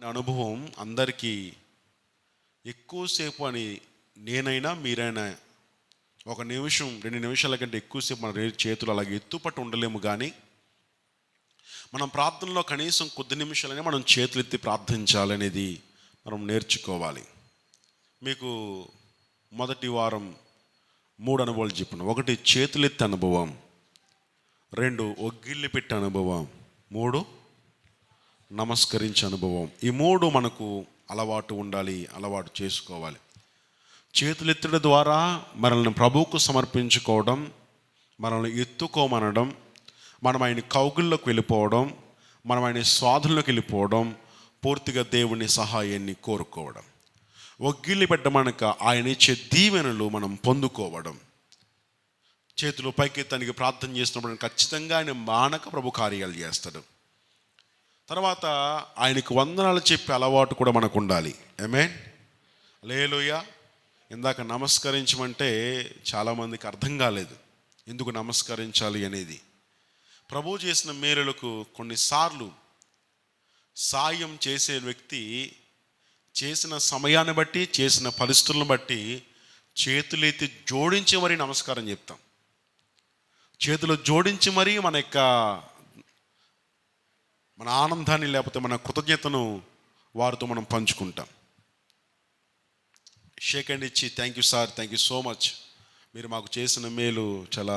అనుభవం అందరికీ ఎక్కువసేపు అని నేనైనా మీరైనా ఒక నిమిషం 2 నిమిషాల కంటే ఎక్కువసేపు మన చేతులు అలాగే ఎత్తుపట్టు ఉండలేము. కానీ మనం ప్రార్థనలో కనీసం కొద్ది నిమిషాలనే మనం చేతులు ఎత్తి ప్రార్థించాలనేది మనం నేర్చుకోవాలి. మీకు మొదటి వారం 3 అనుభవాలు చెప్పాను. 1 చేతులెత్తి అనుభవం, 2 ఒగ్గిళ్ళు పెట్టి అనుభవం, 3 నమస్కరించే అనుభవం. ఈ 3 మనకు అలవాటు ఉండాలి, అలవాటు చేసుకోవాలి. చేతులెత్తడం ద్వారా మనల్ని ప్రభువుకు సమర్పించుకోవడం, మనల్ని ఎత్తుకోమనడం, మనం ఆయన కౌగుల్లోకి వెళ్ళిపోవడం, మనం ఆయన స్వాధుల్లోకి వెళ్ళిపోవడం, పూర్తిగా దేవుని సహాయాన్ని కోరుకోవడం, ఒగ్గిళ్ళు పెట్టమనక ఆయన ఇచ్చే దీవెనలు మనం పొందుకోవడం. చేతులు పైకెత్తానికి ప్రార్థన చేసినప్పుడు ఖచ్చితంగా ఆయన మానక ప్రభు కార్యాలు చేస్తాడు. తర్వాత ఆయనకు వందనాలు చెప్పే అలవాటు కూడా మనకు ఉండాలి. ఆమేన్, హల్లెలూయా. ఇందాక నమస్కరించమంటే చాలామందికి అర్థం కాలేదు ఎందుకు నమస్కరించాలి అనేది. ప్రభువు చేసిన మేలులకు కొన్నిసార్లు సాయం చేసే వ్యక్తి చేసిన సమయాన్ని బట్టి, చేసిన పరిస్థితులను బట్టి చేతులెత్తి జోడించి మరీ నమస్కారం చెప్తాం. చేతులు జోడించి మరీ మన ఆనందాన్ని లేకపోతే మన కృతజ్ఞతను వారితో మనం పంచుకుంటాం. షేక్ హ్యాండ్ ఇచ్చి thank you sir, thank you so much, మీరు మాకు చేసిన మేలు చాలా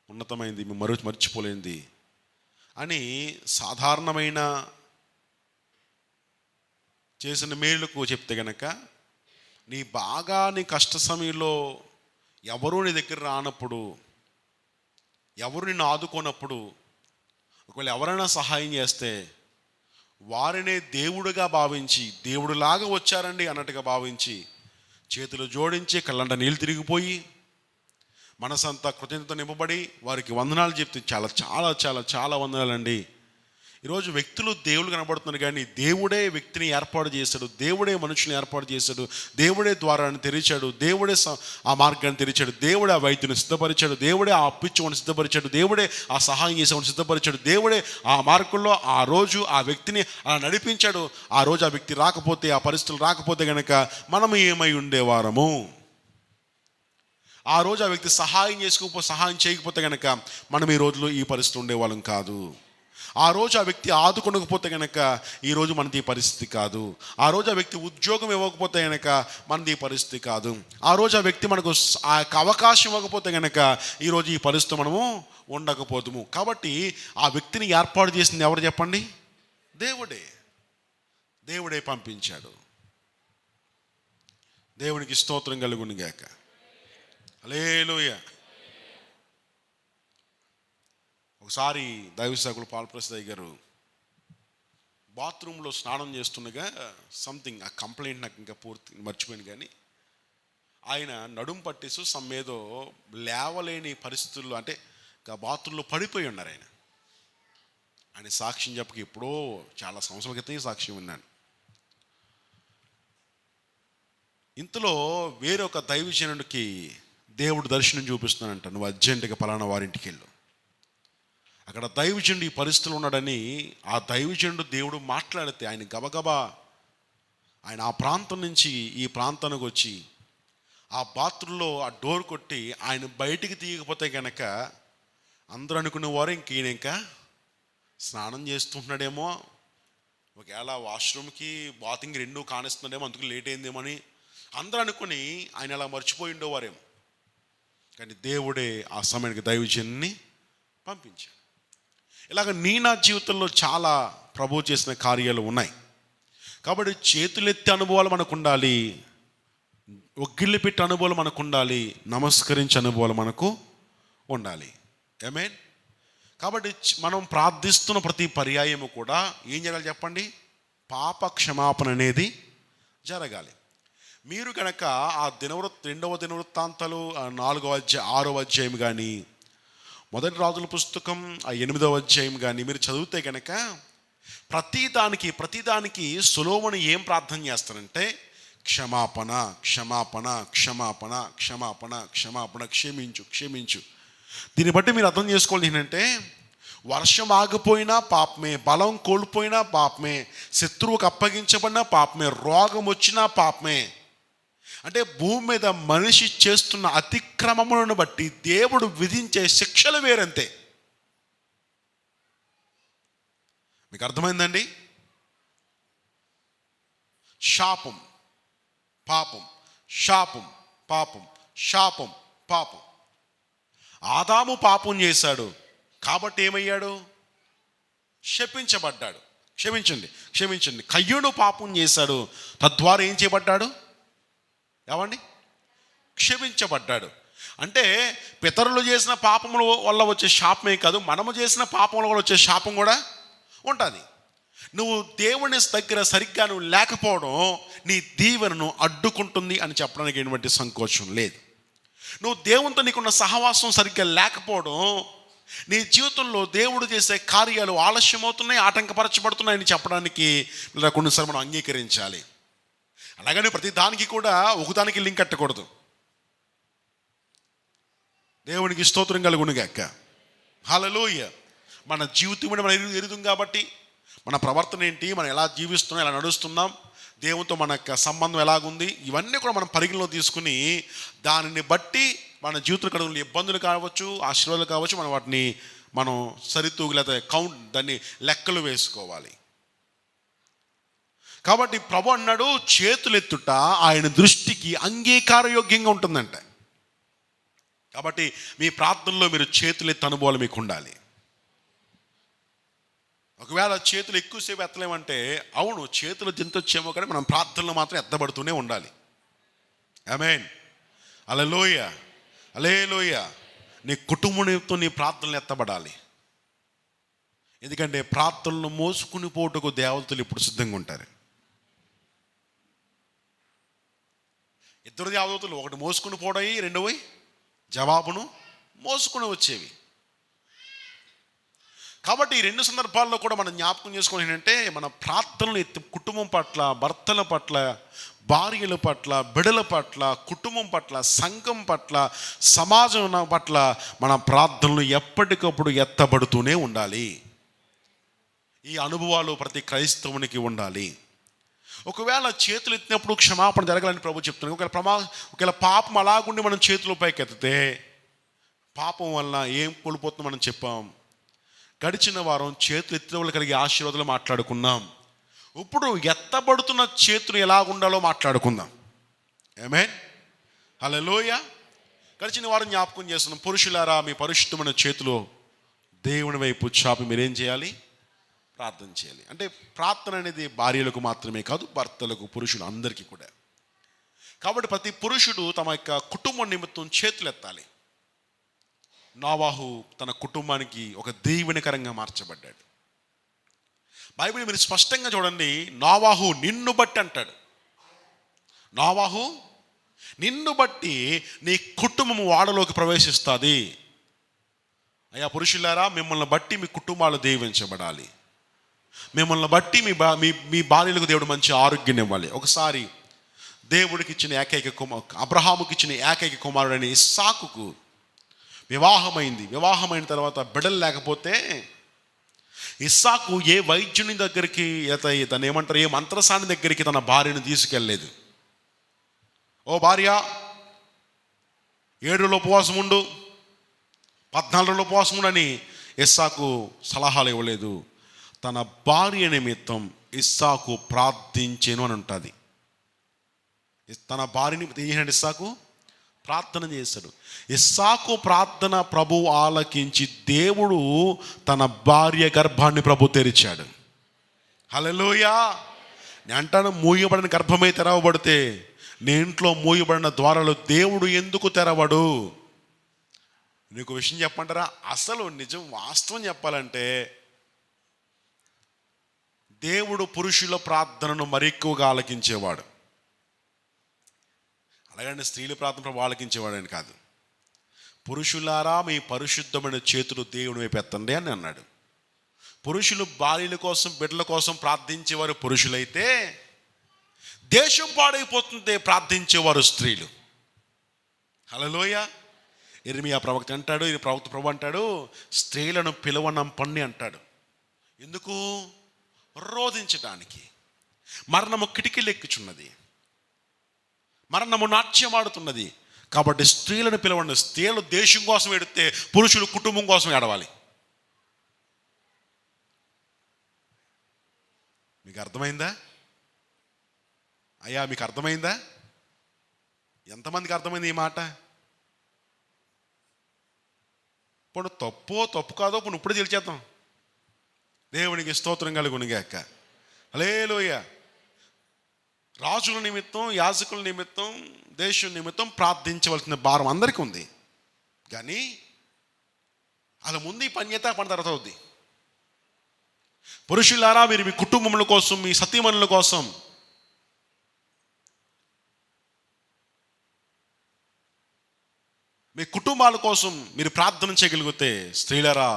ఉన్నతమైంది, మేము మర్చిపోలేంది అని సాధారణమైన చేసిన మేలుకు చెప్తే గనక నీ కష్ట సమయంలో ఎవరూ నీ దగ్గర రానప్పుడు, ఎవరు నిన్ను ఆదుకోనప్పుడు, ఒకవేళ ఎవరైనా సహాయం చేస్తే వారినే దేవుడిగా భావించి, దేవుడిలాగా వచ్చారండి అన్నట్టుగా భావించి చేతులు జోడించి కళ్ళంట నీళ్ళు తిరిగిపోయి మనసంతా కృతజ్ఞత నింపబడి వారికి వందనాలు చెప్తే చాలా చాలా చాలా చాలా వందనాలండి. ఈరోజు వ్యక్తులు దేవుడు కనబడుతున్నారు కానీ దేవుడే వ్యక్తిని ఏర్పాటు చేశాడు, దేవుడే మనుషుని ఏర్పాటు చేశాడు, దేవుడే ద్వారాన్ని తెరిచాడు, దేవుడే ఆ మార్గాన్ని తెరిచాడు, దేవుడే ఆ వైద్యుని సిద్ధపరిచాడు, దేవుడే ఆ అప్పిచ్చుని సిద్ధపరిచాడు, దేవుడే ఆ సహాయం చేసేవాడిని సిద్ధపరిచాడు, దేవుడే ఆ మార్గంలో ఆ రోజు ఆ వ్యక్తిని అలా నడిపించాడు. ఆ రోజు ఆ వ్యక్తి రాకపోతే, ఆ పరిస్థితులు రాకపోతే కనుక మనం ఏమై ఉండేవారము? ఆ రోజు ఆ వ్యక్తి సహాయం చేయకపోతే కనుక మనం ఈ రోజులో ఈ పరిస్థితి ఉండేవాళ్ళం కాదు. ఆ రోజు ఆ వ్యక్తి ఆదుకొనకపోతే కనుక ఈరోజు మనది ఈ పరిస్థితి కాదు. ఆ రోజు ఆ వ్యక్తి ఉద్యోగం ఇవ్వకపోతే కనుక మనది ఈ పరిస్థితి కాదు. ఆ రోజు ఆ వ్యక్తి మనకు ఆ అవకాశం ఇవ్వకపోతే కనుక ఈరోజు ఈ పరిస్థితి మనము ఉండకపోతుము. కాబట్టి ఆ వ్యక్తిని ఏర్పాటు చేసింది ఎవరు చెప్పండి? దేవుడే పంపించాడు. దేవునికి స్తోత్రం కలుగును గాక. హల్లెలూయా. ఒకసారి దైవసేవకులు పాల్ప్రసాద్ గారు బాత్రూంలో స్నానం చేస్తుండగా సంథింగ్ ఆ కంప్లైంట్ నాకు ఇంకా పూర్తి మర్చిపోయాను, కానీ ఆయన నడుము పట్టేసి ఏదో లేవలేని పరిస్థితుల్లో, అంటే ఇంకా బాత్రూంలో పడిపోయి ఉన్నారు. ఆయన సాక్ష్యం చెప్పక ఎప్పుడో చాలా సంవత్సరాల క్రితం సాక్ష్యం విన్నాను. ఇంతలో వేరొక దైవజనుడికి దేవుడు దర్శనం చూపిస్తున్నానంట, నువ్వు అర్జెంటుగా పలానా వారింటికి వెళ్ళు. అక్కడ దైవజనుడు ఈ పరిస్థితులు ఉన్నాడని ఆ దైవజనుడు దేవుడు మాట్లాడితే ఆయన గబగబా ఆయన ఆ ప్రాంతం నుంచి ఈ ప్రాంతానికి వచ్చి ఆ బాత్రూంలో ఆ డోర్ కొట్టి ఆయన బయటికి తీయకపోతే కనుక అందరూ అనుకునేవారు ఈయన ఇంకా స్నానం చేస్తుంటున్నాడేమో, ఒకవేళ వాష్రూమ్కి బాతింగ్ 2 కానిస్తున్నాడేమో, అందుకు లేట్ అయిందేమో అని అందరూ అనుకుని ఆయన అలా మర్చిపోయి ఉండేవారేమో. కానీ దేవుడే ఆ సమయానికి దైవజనుని పంపించాడు. ఇలాగ నా జీవితంలో చాలా ప్రభువు చేసిన కార్యాలు ఉన్నాయి. కాబట్టి చేతులెత్తి అనుభవాలు మనకు ఉండాలి, ఒగ్గిళ్ళు పెట్టి అనుభవాలు మనకు ఉండాలి, నమస్కరించే అనుభవాలు మనకు ఉండాలి. ఆమేన్. కాబట్టి మనం ప్రార్థిస్తున్న ప్రతి పర్యాయము కూడా ఏం జరగాలి చెప్పండి? పాప క్షమాపణ అనేది జరగాలి. మీరు కనుక ఆ 2వ దినవృత్తాంతాలు 6వ అధ్యాయం కానీ, మొదటి రాజుల పుస్తకం 8వ అధ్యాయం కానీ మీరు చదివితే కనుక ప్రతిదానికి సొలొమోను ఏం ప్రార్థన చేస్తారంటే క్షమాపణ క్షమాపణ క్షమాపణ క్షమాపణ క్షమాపణ, క్షమించు క్షమించు. దీన్ని బట్టి మీరు అర్థం చేసుకోవాలి ఏంటంటే వర్షం ఆగిపోయినా పాపమే, బలం కోల్పోయినా పాపమే, శత్రువుకు అప్పగించబడినా పాపమే, రోగం వచ్చినా పాపమే. అంటే భూమి మీద మనిషి చేస్తున్న అతిక్రమములను బట్టి దేవుడు విధించే శిక్షలు వేరంతే. మీకు అర్థమైందండి? శాపం పాపం, శాపం పాపం, శాపం పాపం. ఆదాము పాపం చేశాడు కాబట్టి ఏమయ్యాడు? శపించబడ్డాడు. క్షమించండి. కయ్యూను పాపం చేశాడు, తద్వారా ఏం చేయబడ్డాడు? ఏమండి? క్షమించబడ్డాడు. అంటే పితరులు చేసిన పాపముల వల్ల వచ్చే శాపమే కాదు, మనము చేసిన పాపముల వల్ల వచ్చే శాపం కూడా ఉంటుంది. నువ్వు దేవుని దగ్గర సరిగ్గా నువ్వు లేకపోవడం నీ దీవెనను అడ్డుకుంటుంది అని చెప్పడానికి ఎటువంటి సంకోచం లేదు. నువ్వు దేవునితో నీకున్న సహవాసం సరిగ్గా లేకపోవడం నీ జీవితంలో దేవుడు చేసే కార్యాలు ఆలస్యమవుతున్నాయి, ఆటంకపరచబడుతున్నాయని చెప్పడానికి కొన్నిసార్లు మనం అంగీకరించాలి. అలాగని ప్రతి దానికి కూడా ఒకదానికి లింక్ కట్టకూడదు. దేవునికి స్తోత్రం కలుగునుగాక. హల్లెలూయ. మన జీవితం మనం ఎరుగుదాం కాబట్టి మన ప్రవర్తన ఏంటి, మనం ఎలా జీవిస్తున్నాం, ఎలా నడుస్తున్నాం, దేవునితో మన సంబంధం ఎలాగుంది, ఇవన్నీ కూడా మనం పరిగణలో తీసుకుని దానిని బట్టి మన జీవితంలో కడుగుతున్న ఇబ్బందులు కావచ్చు, ఆశీర్వాదాలు కావచ్చు, మనం వాటిని సరితూగి లేదా దాన్ని లెక్కలు వేసుకోవాలి. కాబట్టి ప్రభు అన్నాడు, చేతులెత్తుట ఆయన దృష్టికి అంగీకారయోగ్యంగా ఉంటుందంట. కాబట్టి మీ ప్రార్థనలో మీరు చేతులెత్తి అనుభవాలు మీకు ఉండాలి. ఒకవేళ చేతులు ఎక్కువసేపు ఎత్తలేమంటే, అవును చేతులు దించొచ్చేమో కానీ మనం ప్రార్థనలో మాత్రం ఎత్తబడుతూనే ఉండాలి. ఆమేన్. హల్లెలూయ, హల్లెలూయ. నీ కుటుంబంతో నీ ప్రార్థనలు ఎత్తబడాలి. ఎందుకంటే ప్రార్థనలు మోసుకుని పోటుకు దేవతలు ఇప్పుడు సిద్ధంగా ఉంటారు. ఇద్దరు దేవదూతలు, ఒకటి మోసుకుని పోవడాయి, రెండవ జవాబును మోసుకుని వచ్చేవి. కాబట్టి ఈ రెండు సందర్భాల్లో కూడా మనం జ్ఞాపకం చేసుకోవాలి ఏంటంటే, మన ప్రార్థనలు కుటుంబం పట్ల, భర్తల పట్ల, భార్యల పట్ల, బిడల పట్ల, కుటుంబం పట్ల, సంఘం పట్ల, సమాజం పట్ల మన ప్రార్థనలు ఎప్పటికప్పుడు ఎత్తబడుతూనే ఉండాలి. ఈ అనుభవాలు ప్రతి క్రైస్తవునికి ఉండాలి. ఒకవేళ చేతులు ఎత్తినప్పుడు క్షమాపణ జరగాలని ప్రభు చెప్తున్నాను. ఒకవేళ పాపం అలాగుండి మనం చేతులు పైకి ఎత్తితే పాపం వల్ల ఏం కోల్పోతుందో మనం చెప్పాం. గడిచిన వారం చేతులు ఎత్తిన వాళ్ళు కలిగే ఆశీర్వాదాలు మాట్లాడుకున్నాం. ఇప్పుడు ఎత్తబడుతున్న చేతులు ఎలా ఉండాలో మాట్లాడుకుందాం. ఆమేన్. హల్లెలూయ. గడిచిన వారం జ్ఞాపకం చేస్తున్నాం, పురుషులారా మీ పరిశుద్ధమైన చేతులు దేవుని వైపు చాపి మీరేం చేయాలి? ప్రార్థన చేయాలి. అంటే ప్రార్థన అనేది భార్యలకు మాత్రమే కాదు, భర్తలకు, పురుషులు అందరికీ కూడా. కాబట్టి ప్రతి పురుషుడు తమ యొక్క కుటుంబం నిమిత్తం చేతులు ఎత్తాలి. నోవాహు తన కుటుంబానికి ఒక దీవెనకరంగా మార్చబడ్డాడు. బైబిల్ మీరు స్పష్టంగా చూడండి, నోవాహు నిన్ను బట్టి అంటాడు. నోవాహు నిన్ను బట్టి నీ కుటుంబం వాడలోకి ప్రవేశిస్తుంది. అయ్యా పురుషులారా, మిమ్మల్ని బట్టి మీ కుటుంబాలు దీవించబడాలి. మిమ్మల్ని బట్టి మీ భార్యలకు దేవుడు మంచి ఆరోగ్యం ఇవ్వాలి. ఒకసారి దేవుడికి ఇచ్చిన అబ్రహాముకి ఇచ్చిన ఏకైక కుమారుడైన ఇస్సాకుకు వివాహమైన తర్వాత బిడ్డలు లేకపోతే ఇస్సాకు ఏ వైద్యుని దగ్గరికి, తను ఏమంటారు, ఏ మంత్రసాని దగ్గరికి తన భార్యను తీసుకెళ్ళలేదు. ఓ భార్య 7 రోజులు ఉపవాసం ఉండు, 14 రోజులు ఉపవాసం ఉండు అని ఇస్సాకు సలహాలు ఇవ్వలేదు. తన భార్య నిమిత్తం ఇస్సాకు ప్రార్థించెను అని ఉంటుంది. తన భార్యని ఇస్సాకు ప్రార్థన చేశాడు. ఇస్సాకు ప్రార్థన ప్రభు ఆలకించి దేవుడు తన భార్య గర్భాన్ని ప్రభు తెరిచాడు. హల్లెలూయా. నేను అంటాను, మూయబడిన గర్భమే తెరవబడితే నీ ఇంట్లో మూయబడిన ద్వారాలు దేవుడు ఎందుకు తెరవడు? నీకు విషయం చెప్పంటారా? అసలు నిజం వాస్తవం చెప్పాలంటే దేవుడు పురుషుల ప్రార్థనను మరి ఎక్కువగా ఆలకించేవాడు. అలాగంటే స్త్రీల ప్రార్థన ఆలకించేవాడు అని కాదు. పురుషులారా మీ పరిశుద్ధమైన చేతులు దేవుని వైపు ఎత్తండి అని అన్నాడు. పురుషులు భార్యల కోసం, బిడ్డల కోసం ప్రార్థించేవారు పురుషులైతే, దేశం పాడైపోతుంది ప్రార్థించేవారు స్త్రీలు. హల్లెలూయా. ఇర్మియా ప్రవక్త అంటాడు, ఈ ప్రవక్త ప్రభు అంటాడు, స్త్రీలను పిలవనంపండి అంటాడు. ఎందుకు? రోధించటానికి. మరణము కిటికీలు ఎక్కుచున్నది, మరణము నాట్యమాడుతున్నది. కాబట్టి స్త్రీలను పిలవండి. స్త్రీలు దేశం కోసం ఎడితే పురుషులు కుటుంబం కోసం ఏడవాలి. మీకు అర్థమైందా అయ్యా? మీకు అర్థమైందా? ఎంతమందికి అర్థమైంది ఈ మాట? ఇప్పుడు తప్పు కాదో ఇప్పుడు ఇప్పుడే తెలిచేద్దాం. దేవునికి స్తోత్రం కలుగునుగాక. హల్లెలూయా. రాజుల నిమిత్తం, యాజకుల నిమిత్తం, దేశం నిమిత్తం ప్రార్థించవలసిన భారం అందరికీ ఉంది. కానీ అలా ముందు ఈ పని చేస్తే పని తర్వాత అవుద్ది. పురుషులారా, మీరు మీ కుటుంబముల కోసం, మీ సతీమణుల కోసం మీ కుటుంబాల కోసం మీరు ప్రార్థన చేయగలిగితే, స్త్రీలారా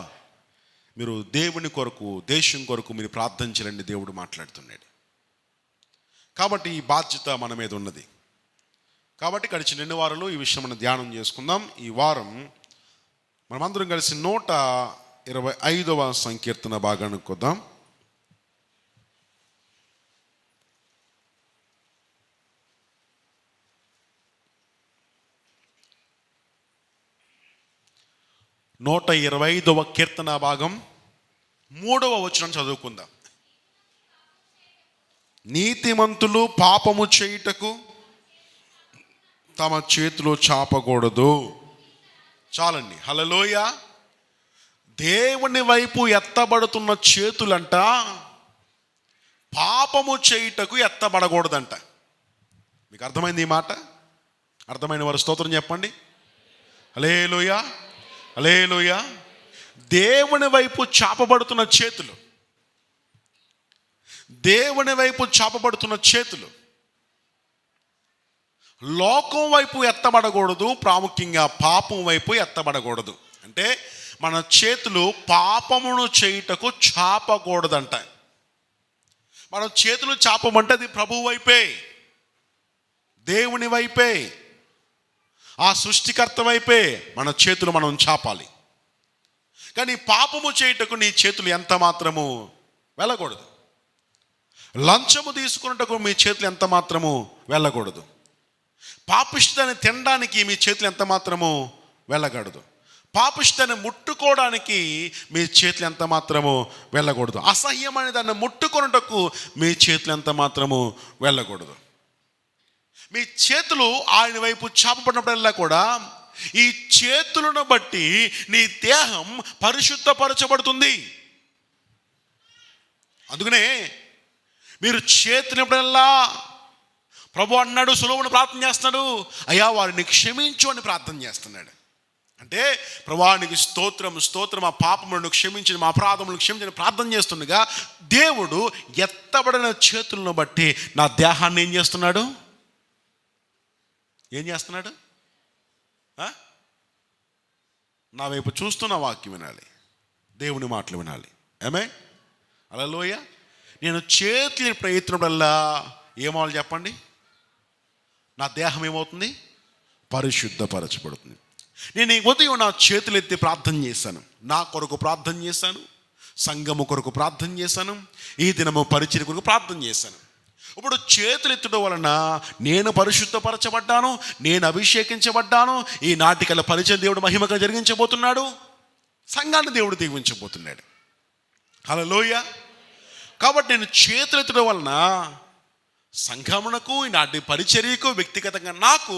మీరు దేవుని కొరకు, దేశం కొరకు మీరు ప్రార్థన చేయండి. దేవుడు మాట్లాడుతున్నాడు. కాబట్టి ఈ బాధ్యత మన మీద ఉన్నది. కాబట్టి గడిచిన 2 వారాలు ఈ విషయం మనం ధ్యానం చేసుకుందాం. ఈ వారం మనమందరం కలిసి 125వ సంకీర్తన భాగానికి కొద్దాం. నూట 125వ కీర్తన భాగం 3వ వచనం చదువుకుందాం. నీతిమంతులు పాపము చేయుటకు తమ చేతులు చాపకూడదు. చాలండి. హల్లెలూయా. దేవుని వైపు ఎత్తబడుతున్న చేతులంట పాపము చేయుటకు ఎత్తబడకూడదంట. మీకు అర్థమైంది ఈ మాట? అర్థమైన వారు స్తోత్రం చెప్పండి. హల్లెలూయా, హల్లెలూయా. దేవుని వైపు చాపబడుతున్న చేతులు, దేవుని వైపు చాపబడుతున్న చేతులు లోకం వైపు ఎత్తబడకూడదు. ప్రాముఖ్యంగా పాపం వైపు ఎత్తబడకూడదు. అంటే మన చేతులు పాపమును చేయుటకు చాపకూడదంట. మన చేతులు చాపమంటే అది ప్రభువు వైపే, దేవుని వైపే, ఆ సృష్టికర్త వైపే మన చేతులు మనం చాపాలి. కానీ పాపము చేయుటకు నీ చేతులు ఎంత మాత్రము వెళ్ళకూడదు. లంచము తీసుకున్నటకు మీ చేతులు ఎంత మాత్రము వెళ్ళకూడదు. పాపిష్టాన్ని తినడానికి మీ చేతులు ఎంత మాత్రము వెళ్ళకూడదు. పాపిష్టాన్ని ముట్టుకోవడానికి మీ చేతులు ఎంత మాత్రము వెళ్ళకూడదు. అసహ్యమైన దాన్ని ముట్టుకొనుటకు మీ చేతులు ఎంత మాత్రము వెళ్ళకూడదు. మీ చేతులు ఆయన వైపు చాపబడినప్పుడల్లా కూడా ఈ చేతులను బట్టి నీ దేహం పరిశుద్ధపరచబడుతుంది. అందుకనే మీరు చేతులప్పుడల్లా ప్రభు అన్నాడు, సులువును ప్రార్థన చేస్తున్నాడు, అయ్యా వారిని క్షమించు అని ప్రార్థన చేస్తున్నాడు. అంటే ప్రభువానికి స్తోత్రం, స్తోత్రం, ఆ పాపములను క్షమించిన, మా అపరాధములను క్షమించిన ప్రార్థన చేస్తుండగా దేవుడు ఎత్తబడిన చేతులను బట్టి నా దేహాన్ని ఏం చేస్తున్నాడు? ఏం చేస్తున్నాడు? నా వైపు చూస్తున్న వాక్యం వినాలి, దేవుని మాటలు వినాలి. ఆమేన్. హల్లెలూయా. నేను చేతులు ప్రయత్నప్పుడల్లా ఏమవాలి చెప్పండి? నా దేహం ఏమవుతుంది? పరిశుద్ధపరచబడుతుంది. నేను ఈ ఉదయం నా చేతులు ఎత్తి ప్రార్థన చేశాను, నా కొరకు ప్రార్థన చేశాను, సంఘము కొరకు ప్రార్థన చేశాను, ఈ దినము పరిచర్య కొరకు ప్రార్థన చేశాను. ఇప్పుడు చేతులు ఎత్తడం వలన నేను పరిశుద్ధపరచబడ్డాను, నేను అభిషేకించబడ్డాను. ఈ నాటికల పరిచయం దేవుడు మహిమగా జరిగించబోతున్నాడు, సంఘాన్ని దేవుడు దీవించబోతున్నాడు. హల్లెలూయా. కాబట్టి నేను చేతులు ఎత్తడం వలన సంఘమునకు, ఈ నాటి పరిచర్యకు, వ్యక్తిగతంగా నాకు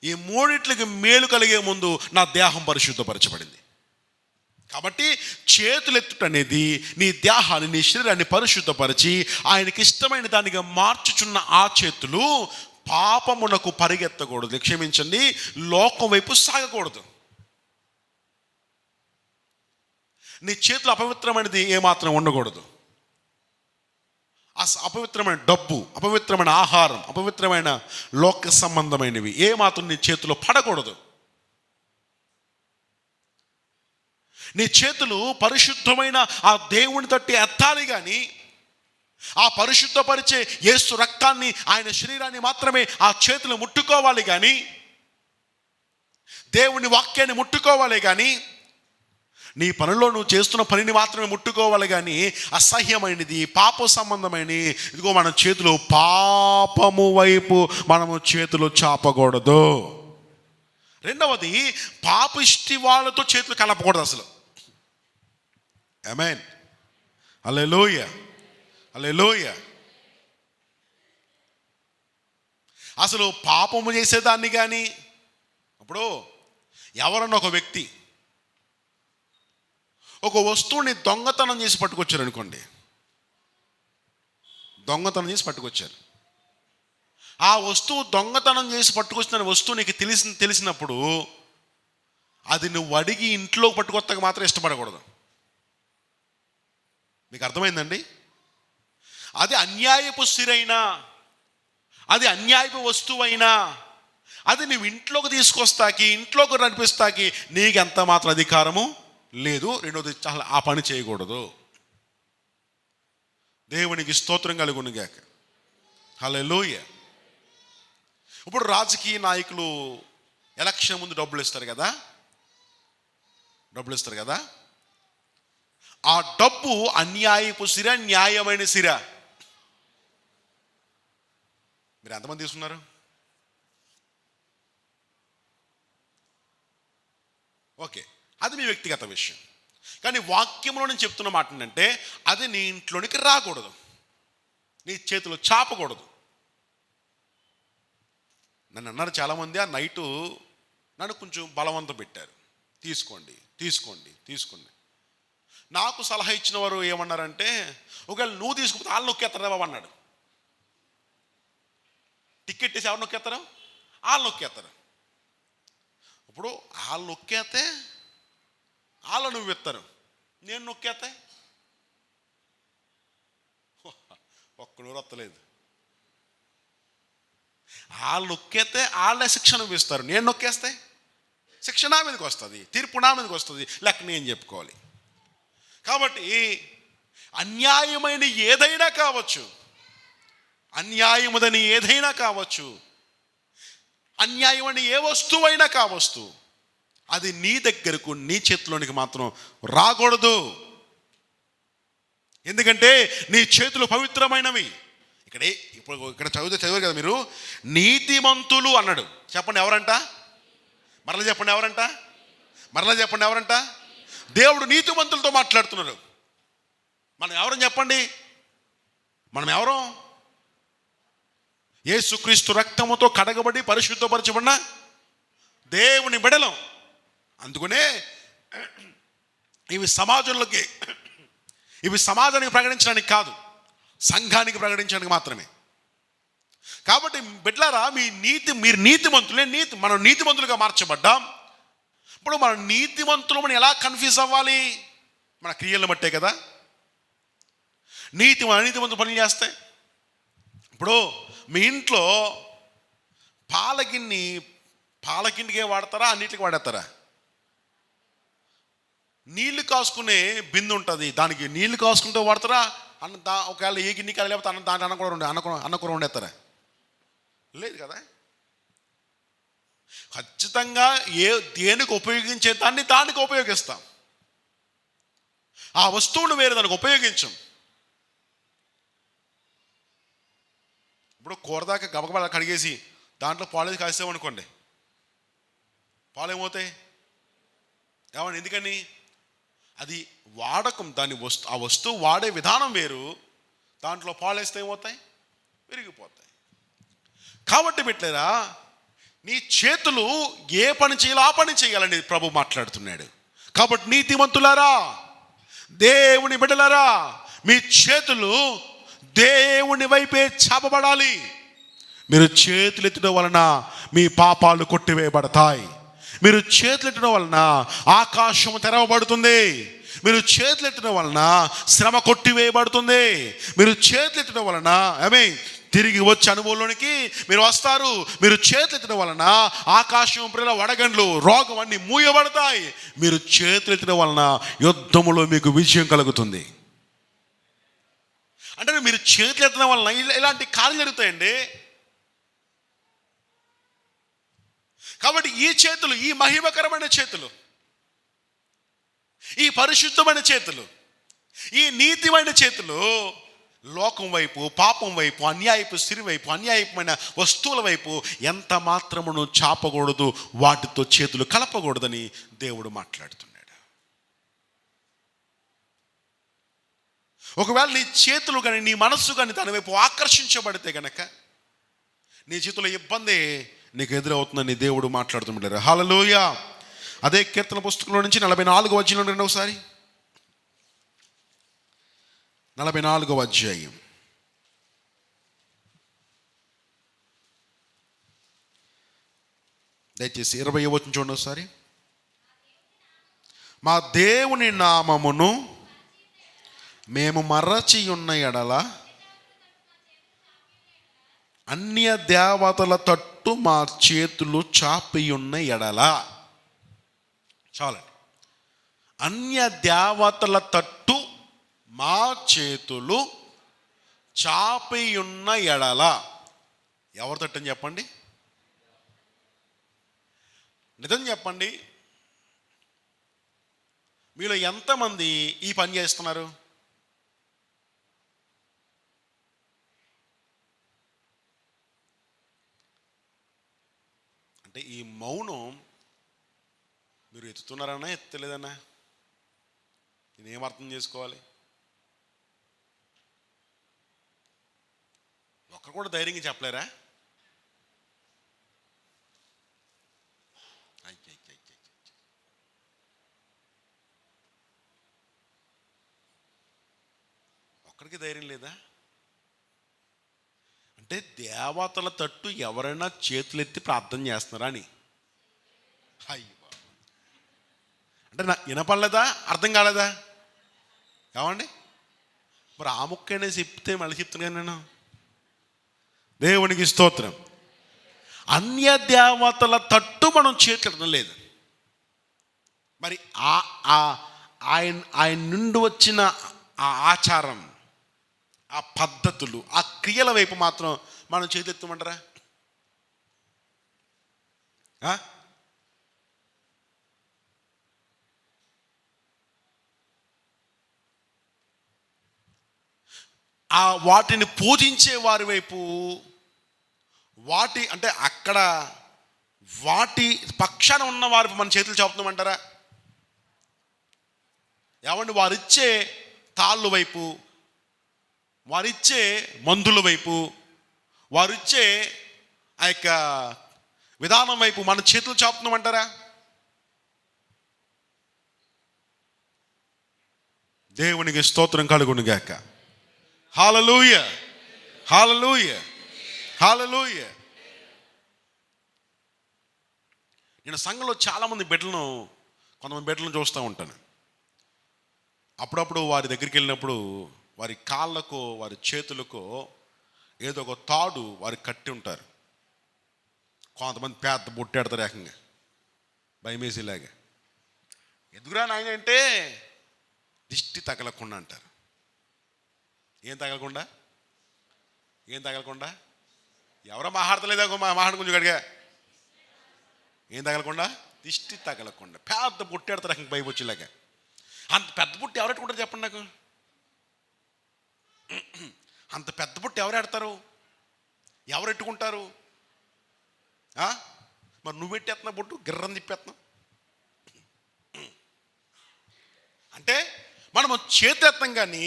ఈ మూడిట్లకి మేలు కలిగే ముందు నా దేహం పరిశుద్ధపరచబడింది. కాబట్టి చేతులు ఎత్తుట అనేది నీ దేహాన్ని, నీ శరీరాన్ని పరిశుద్ధపరిచి ఆయనకి ఇష్టమైన దానిగా మార్చుచున్న ఆ చేతులు పాపమునకు పరిగెత్తకూడదు, క్షమించండి, లోకం వైపు సాగకూడదు. నీ చేతులు అపవిత్రమైనది ఏమాత్రం ఉండకూడదు. అపవిత్రమైన డబ్బు, అపవిత్రమైన ఆహారం, అపవిత్రమైన లోక సంబంధమైనవి ఏమాత్రం నీ చేతిలో పడకూడదు. నీ చేతులు పరిశుద్ధమైన ఆ దేవుని తట్టి ఎత్తాలి. కానీ ఆ పరిశుద్ధపరిచే యేసు రక్తాన్ని, ఆయన శరీరాన్ని మాత్రమే ఆ చేతులు ముట్టుకోవాలి. కానీ దేవుని వాక్యాన్ని ముట్టుకోవాలి కానీ, నీ పనిలో నువ్వు చేస్తున్న పనిని మాత్రమే ముట్టుకోవాలి కానీ, అసహ్యమైనది, పాప సంబంధమైన ఇదిగో మన చేతులు పాపము వైపు మనము చేతులు చాపకూడదు. రెండవది, పాపిష్టి వాళ్ళతో చేతులు కలపకూడదు అసలు. ఆమేన్, హల్లెలూయా, హల్లెలూయా. అసలు పాపము చేసేదాన్ని కానీ, ఇప్పుడు ఎవరన్నా ఒక వ్యక్తి ఒక వస్తువుని దొంగతనం చేసి పట్టుకొచ్చారు అనుకోండి, దొంగతనం చేసి పట్టుకొచ్చారు. ఆ వస్తువు దొంగతనం చేసి పట్టుకొచ్చిన వస్తువు నీకు తెలిసినప్పుడు అది నువ్వు అడిగి ఇంట్లో పట్టుకొత్తగా మాత్రం ఇష్టపడకూడదు. మీకు అర్థమైందండి? అది అన్యాయపు సిరైనా, అది అన్యాయపు వస్తువైనా, అది నువ్వు ఇంట్లోకి తీసుకొస్తాకి, ఇంట్లోకి నడిపిస్తాకి నీకు ఎంత మాత్రం అధికారము లేదు. రెండోది, చాలా ఆ పని చేయకూడదు. దేవునికి స్తోత్రం కలుగునుగాక. హల్లెలూయా. ఇప్పుడు రాజకీయ నాయకులు ఎలక్షన్ ముందు డబ్బులు ఇస్తారు కదా, ఆ డబ్బు అన్యాయపు సిర, న్యాయమైన సిర? మీరు ఎంతమంది తీసుకున్నారు? ఓకే, అది మీ వ్యక్తిగత విషయం. కానీ వాక్యంలో నేను చెప్తున్న మాట ఏంటంటే, అది నీ ఇంట్లోనికి రాకూడదు, నీ చేతిలో చాపకూడదు. నన్ను అన్నారు చాలామంది, ఆ నైటు నన్ను కొంచెం బలవంతం పెట్టారు, తీసుకోండి. నాకు సలహా ఇచ్చిన వారు ఏమన్నారంటే, ఒకవేళ నువ్వు తీసుకుంటే వాళ్ళు నొక్కేస్తారా బాబు అన్నాడు. టికెట్ వేసి ఎవరు నొక్కేస్తారు? వాళ్ళు నొక్కేస్తారు. ఇప్పుడు వాళ్ళు నొక్కేస్తే వాళ్ళు నువ్వు ఇస్తారు, నేను నొక్కేస్తే ఒక్క నూరు వస్తలేదు. వాళ్ళు నొక్కేస్తే వాళ్ళే శిక్షణ ఇస్తారు, నేను నొక్కేస్తే శిక్ష నా మీదకి వస్తుంది, తీర్పు నా మీదకి వస్తుంది, లెక్క నేను చెప్పుకోవాలి. కాబట్టి అన్యాయమైన ఏదైనా కావచ్చు, అన్యాయముదని ఏదైనా కావచ్చు, అన్యాయమైన ఏ వస్తువైనా కావచ్చు, అది నీ దగ్గరకు, నీ చేతిలోనికి మాత్రం రాకూడదు. ఎందుకంటే నీ చేతులు పవిత్రమైనవి. ఇక్కడ చదివారు కదా మీరు, నీతిమంతులు అన్నాడు. చెప్పండి ఎవరంట? మరలా చెప్పండి ఎవరంట? దేవుడు నీతిమంతులతో మాట్లాడుతున్నారు. మనం ఎవరని చెప్పండి? మనం ఎవరం? యేసుక్రీస్తు రక్తముతో కడగబడి పరిశుద్ధపరచబడిన దేవుని బిడ్డలం. అందుకనే ఇవి సమాజానికి ప్రకటించడానికి కాదు, సంఘానికి ప్రకటించడానికి మాత్రమే. కాబట్టి బిడ్డలారా, మీరు నీతిమంతులే. మనం నీతిమంతులుగా మార్చబడ్డాం. ఇప్పుడు మనం నీతిమంతులు ఎలా కన్ఫ్యూజ్ అవ్వాలి? మన క్రియలను బట్టే కదా. నీతిమంతులు పనులు చేస్తాయి. ఇప్పుడు మీ ఇంట్లో పాలగిన్నెకే వాడతారా, అన్నిటికి వాడేస్తారా? నీళ్లు కాసుకునే బిందు ఉంటుంది, దానికి నీళ్లు కాసుకుంటూ వాడతారా? ఒకవేళ ఏ గిన్నె కాదు, లేకపోతే దాంట్లో అన్నకూర వండేస్తారా? లేదు కదా. ఖచ్చితంగా దేనికి ఉపయోగించే దానికి ఉపయోగిస్తాం. ఆ వస్తువును వేరే దానికి ఉపయోగించం. ఇప్పుడు కూర దాకా గబగబా కడిగేసి దాంట్లో పాలేసి కాసామనుకోండి, పాలు ఏమవుతాయి? ఏమన్నా? ఎందుకని? అది వాడకం, ఆ వస్తువు వాడే విధానం వేరు. దాంట్లో పాలేస్తే ఏమవుతాయి? విరిగిపోతాయి. కాబట్టి బిడ్డలారా, నీ చేతులు ఏ పని చేయాలో ఆ పని చేయాలని ప్రభు మాట్లాడుతున్నాడు. కాబట్టి నీతిమంతులారా, దేవుని బిడ్డలారా, మీ చేతులు దేవుని వైపే చాపబడాలి. మీరు చేతులు ఎత్తడం వలన మీ పాపాలు కొట్టివేయబడతాయి. మీరు చేతులు ఎత్తడం వలన ఆకాశం తెరవబడుతుంది. మీరు చేతులు ఎత్తడం వలన శ్రమ కొట్టివేయబడుతుంది. మీరు చేతులు ఎత్తడం వలన తిరిగి వచ్చే అనుభవంలోనికి మీరు వస్తారు. మీరు చేతులు ఎత్తడం వలన ఆకాశం ప్రియుల వడగండ్లు, రోగం అన్నీ మూయబడతాయి. మీరు చేతులు ఎత్తడం వలన యుద్ధములో మీకు విజయం కలుగుతుంది. అంటే మీరు చేతులు ఎత్తడం వలన ఇలాంటి కార్యాలు జరుగుతాయండి. కాబట్టి ఈ చేతులు, ఈ మహిమకరమైన చేతులు, ఈ పరిశుద్ధమైన చేతులు, ఈ నీతిమైన చేతులు లోకం వైపు, పాపం వైపు, అన్యాయపు స్త్రీ వైపు, అన్యాయమైన వస్తువుల వైపు ఎంత మాత్రమును చాపకూడదు, వాటితో చేతులు కలపకూడదని దేవుడు మాట్లాడుతున్నాడు. ఒకవేళ నీ చేతులు కానీ, నీ మనస్సు కానీ దాని వైపు ఆకర్షించబడితే గనక నీ చేతుల ఇబ్బంది నీకు ఎదురవుతుందని దేవుడు మాట్లాడుతుంటారు. హల్లెలూయా. అదే కీర్తన పుస్తకంలో నుంచి 44వ అధ్యాయం రండి ఒకసారి. 44వ అధ్యాయం దయచేసి 20వ వచనం చూడండి ఒకసారి. మా దేవుని నామమును మేము మరచి ఉన్న ఎడల అన్య దేవతల తట్టు మా చేతులు చాపి ఉన్న ఎడల. చాలండి. అన్య దేవతల తట్టు మా చేతులు చాపి ఉన్న ఎడల. ఎవరి తట్టు అని చెప్పండి? నిజం చెప్పండి, మీలో ఎంతమంది ఈ పని చేస్తున్నారు? అంటే ఈ మౌనం మీరు ఎత్తుతున్నారన్నా ఎత్తలేదన్నా నేనేం అర్థం చేసుకోవాలి? ఒక్కరు కూడా ధైర్యంగా చెప్పలేరా? ఒక్కరికి ధైర్యం లేదా? అంటే దేవతల తట్టు ఎవరైనా చేతులెత్తి ప్రార్థన చేస్తున్నారా అని. అయ్యో, అంటే నా వినపడలేదా? అర్థం కాలేదా? కావండి. మరి ఆ ముక్కనే చెప్తే మళ్ళీ చెప్తున్నాను నేను. దేవునికి స్తోత్రం. అన్య దేవతల తట్టు మనం చేతులు లేదు. మరి ఆయన నుండి వచ్చిన ఆ ఆచారం, ఆ పద్ధతులు, ఆ క్రియల వైపు మాత్రం మనం చేతులెత్తమంటారా? ఆ వాటిని పూజించే వారి వైపు, వాటి అంటే అక్కడ వాటి పక్షాన ఉన్న వారి మన చేతులు చాపుతామంటారా? ఏమండి, వారిచ్చే తాళ్ళు వైపు, వారిచ్చే మందుల వైపు, వారిచ్చే ఆ యొక్క విధానం వైపు మన చేతులు చాపుతున్నామంటారా? దేవునికి స్తోత్రం కలుగును గాక. హల్లెలూయా, హల్లెలూయా, హల్లెలూయా. నేను సంఘంలో చాలామంది బిడ్డలను, కొంతమంది బిడ్డలను చూస్తూ ఉంటాను. అప్పుడప్పుడు వారి దగ్గరికి వెళ్ళినప్పుడు వారి కాళ్ళకు, వారి చేతులకు ఏదో ఒక తాడు వారికి కట్టి ఉంటారు. కొంతమంది పెద్ద బొట్టెడతారు ఏకంగా భయమేసేలాగా. ఎదుగురా నాయన అంటే దిష్టి తగలకుండా అంటారు. ఏం తగలకుండా? ఏం తగలకుండా? ఎవరో మాట్లాడతలేదా? మాట్లాడు కొంచెం గడిగా. ఏం తగలకుండా? దిష్టి తగలకుండా పెద్ద బొట్టెడతారు ఏకంగా భయపొచ్చేలాగా. అంత పెద్ద బుట్టు ఎవరు ఎట్టుకుంటారు చెప్పండి నాకు? అంత పెద్ద బుట్టు ఎవరు ఎడతారు? ఎవరు ఎట్టుకుంటారు? మరి నువ్వు పెట్టేస్తున్నావు బొట్టు, గిర్రం తిప్పేస్తున్నావు. అంటే మనము చేతెత్తం కానీ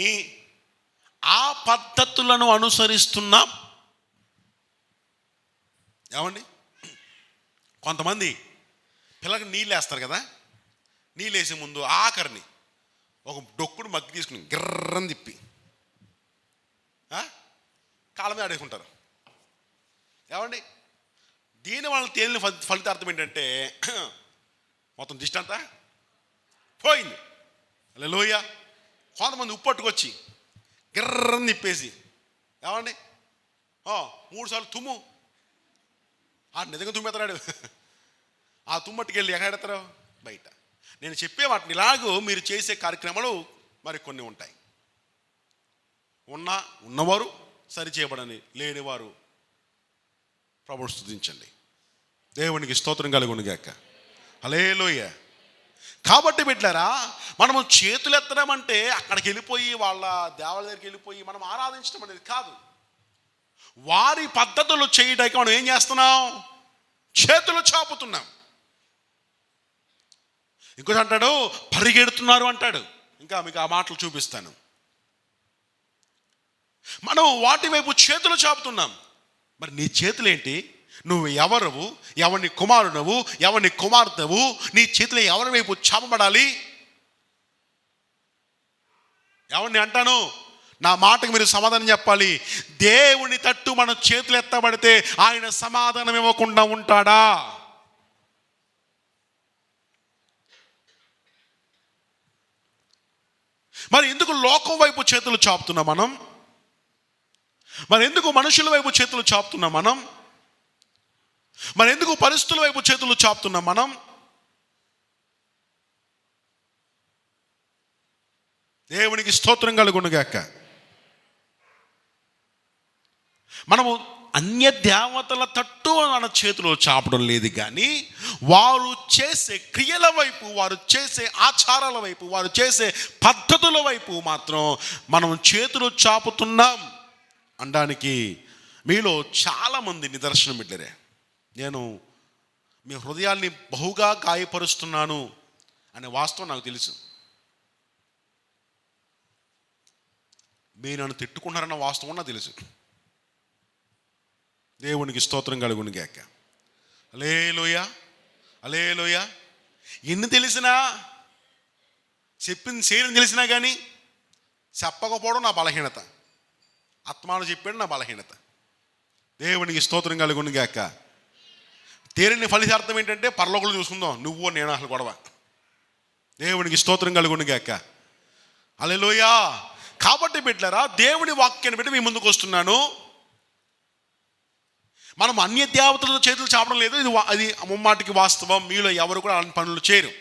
ఆ పద్ధతులను అనుసరిస్తున్నాం. ఏమండి, కొంతమంది పిల్లలకి నీళ్ళు వేస్తారు కదా, నీళ్ళు వేసే ముందు ఆఖరిని ఒక డొక్కుడు మగ్గి తీసుకుని గిర్రం తిప్పి కాళ్ళ మీద ఆడేసుకుంటారు. ఏమండి, దీని వల్ల తేలిన ఫలితార్థం ఏంటంటే మొత్తం దిష్టి అంతా పోయింది. హల్లెలూయా. కొంతమంది ఉప్పు పట్టుకొచ్చి గిర్రం తిప్పేసి, ఏమండి 3 సార్లు తుమ్ము, ఆ నిజంగా తుమ్మెత్తాడు. ఆ తుమ్మట్టుకెళ్ళి ఎక్కడ ఎడతారు? బయట. నేను చెప్పే వాటిని ఇలాగూ మీరు చేసే కార్యక్రమాలు మరి కొన్ని ఉంటాయి. ఉన్నవారు సరి చేయబడని, లేనివారు ప్రభువును స్తుతించండి. దేవునికి స్తోత్రం కలుగును గాక. హల్లెలూయా. కాబట్టి బిడ్డలారా, మనము చేతులు ఎత్తడం అంటే అక్కడికి వెళ్ళిపోయి వాళ్ళ దేవాల దగ్గరికి వెళ్ళిపోయి మనం ఆరాధించడం అనేది కాదు. వారి పద్ధతులు చేయడానికి మనం ఏం చేస్తున్నాం? చేతులు చాపుతున్నాం. ఇంకోటి అంటాడు పరిగెడుతున్నారు అంటాడు. ఇంకా మీకు ఆ మాటలు చూపిస్తాను. మనం వాటి వైపు చేతులు చాపుతున్నాం. మరి నీ చేతులు ఏంటి? నువ్వు ఎవరువు, ఎవరిని కుమారుడవు, ఎవరిని కుమార్తెవు? నీ చేతులు ఎవరి వైపు చాపబడాలి? ఎవరిని అంటాను? నా మాటకు మీరు సమాధానం చెప్పాలి. దేవుని తట్టు మన చేతులు ఎత్తబడితే ఆయన సమాధానం ఇవ్వకుండా ఉంటాడా? మరి ఎందుకు లోకం వైపు చేతులు చాపుతున్నాం మనం? మరి ఎందుకు మనుషుల వైపు చేతులు చాపుతున్నాం మనం? మరి ఎందుకు పరిస్థితుల వైపు చేతులు చాపుతున్నాం మనం? దేవునికి స్తోత్రం కలుగును గాక. మనము అన్య దేవతల తట్టు మన చేతులు చాపడం లేదు, కానీ వారు చేసే క్రియల వైపు, వారు చేసే ఆచారాల వైపు, వారు చేసే పద్ధతుల వైపు మాత్రం మనం చేతులు చాపుతున్నాం అనడానికి మీలో చాలామంది నిదర్శనం పెట్టారే. నేను మీ హృదయాల్ని బహుగా గాయపరుస్తున్నాను అనే వాస్తవం నాకు తెలుసు. మీరు నన్ను తిట్టుకున్నారన్న వాస్తవం నాకు తెలుసు. దేవునికి స్తోత్రం కలుగును గాక. హల్లెలూయా, హల్లెలూయా. ఎన్ని తెలిసినా, చెప్పింది చేయడం తెలిసినా కానీ చెప్పకపోవడం నా బలహీనత. ఆత్మాను చెప్పాడు నా బలహీనత. దేవునికి స్తోత్రం కలుగును గాక. తేలిన ఫలితార్థం ఏంటంటే పరలోకంలో చూసుకుందాం, నువ్వు నేను అసలు గొడవ. దేవునికి స్తోత్రం కలుగును గాక. హల్లెలూయా. కాబట్టి బిడ్డలారా, దేవుని వాక్యాన్ని బట్టి మీ ముందుకు వస్తున్నాను. మనం అన్య దేవతలతో చేతులు చాపడం లేదు, అది ముమ్మాటికి వాస్తవం. మీలో ఎవరు కూడా అలాంటి పనులు చేయరు.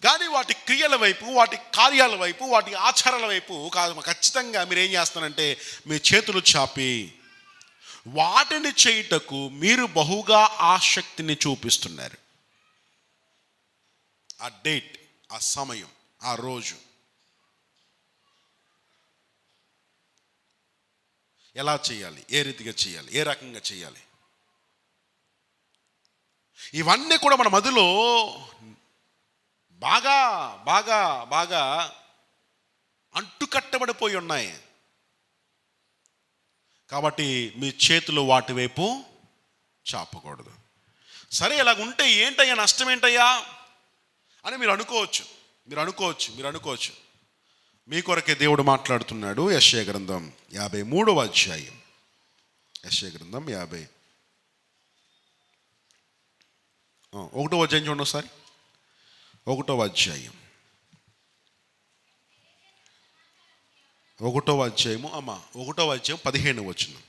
కానీ వాటి క్రియల వైపు, వాటి కార్యాల వైపు, వాటి ఆచారాల వైపు ఖచ్చితంగా మీరు ఏం చేస్తారంటే మీ చేతులు చాపి వాటిని చేయుటకు మీరు బహుగా ఆసక్తిని చూపిస్తున్నారు. ఆ డేట్, ఆ సమయం, ఆ రోజు ఎలా చేయాలి, ఏ రీతిగా చేయాలి, ఏ రకంగా చేయాలి, ఇవన్నీ కూడా మన మదిలో బాగా బాగా బాగా అంటుకట్టబడిపోయి ఉన్నాయి. కాబట్టి మీ చేతులు వాటి వైపు చాపకూడదు. సరే, ఇలాగ ఉంటే ఏంటయ్యా, నష్టం ఏంటయ్యా అని మీరు అనుకోవచ్చు. మీ కొరకే దేవుడు మాట్లాడుతున్నాడు. యెషయా గ్రంథం 53వ అధ్యాయం. యెషయా గ్రంథం 51వ అధ్యాయం చూడండి ఒకసారి. 1వ అధ్యాయం 1వ అధ్యాయము 15వ వచనం.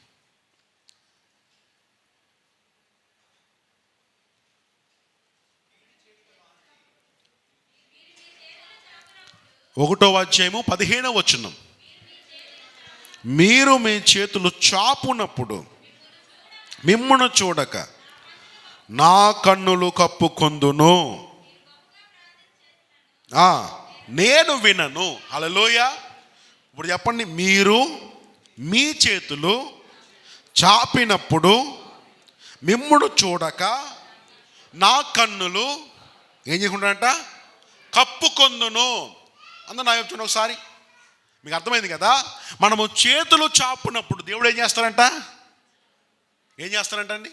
ఒకటో అధ్యాయము 15వ వచనం. మీరు మీ చేతులు చాపునప్పుడు మిమ్మును చూడక నా కన్నులు కప్పుకొందును, నేను వినను. హల్లెలూయా. ఇప్పుడు చెప్పండి, మీరు మీ చేతులు చాపినప్పుడు మిమ్మును చూడక నా కన్నులు ఏం చేయకుండాంట? కప్పుకొందును. అందరూ నా చెప్తున్నా ఒకసారి. మీకు అర్థమైంది కదా? మనము చేతులు చాపునప్పుడు దేవుడు ఏం చేస్తారంట అండి?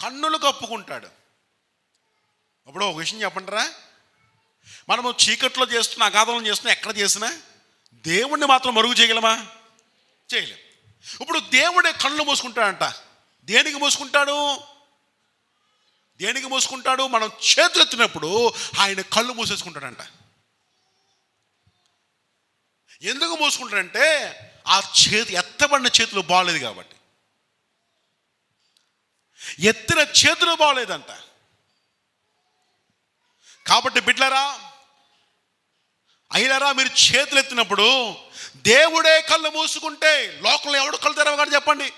కన్నులు కప్పుకుంటాడు. అప్పుడు ఒక విషయం చెప్పంటారా, మనము చీకట్లో చేస్తున్నా, అగాధంలో చేస్తున్నా, ఎక్కడ చేసినా దేవుణ్ణి మాత్రం మరుగు చేయగలమా? చేయలేం. ఇప్పుడు దేవుడే కళ్ళు మూసుకుంటాడంట. దేనికి మూసుకుంటాడు? మనం చేతులు ఎత్తినప్పుడు ఆయన కళ్ళు మూసేసుకుంటాడంట. ఎందుకు మూసుకుంటాడంటే ఆ ఎత్తబడిన చేతులు బాగలేదు కాబట్టి. ఎత్తిన చేతులు బాగలేదంట. కాబట్టి బిడ్డలారా, అయ్యలారా, మీరు చేతులు ఎత్తినప్పుడు దేవుడే కళ్ళు మూసుకుంటే లోకంలో ఎవడు కళ్ళు తెరవగాడు చెప్పండి?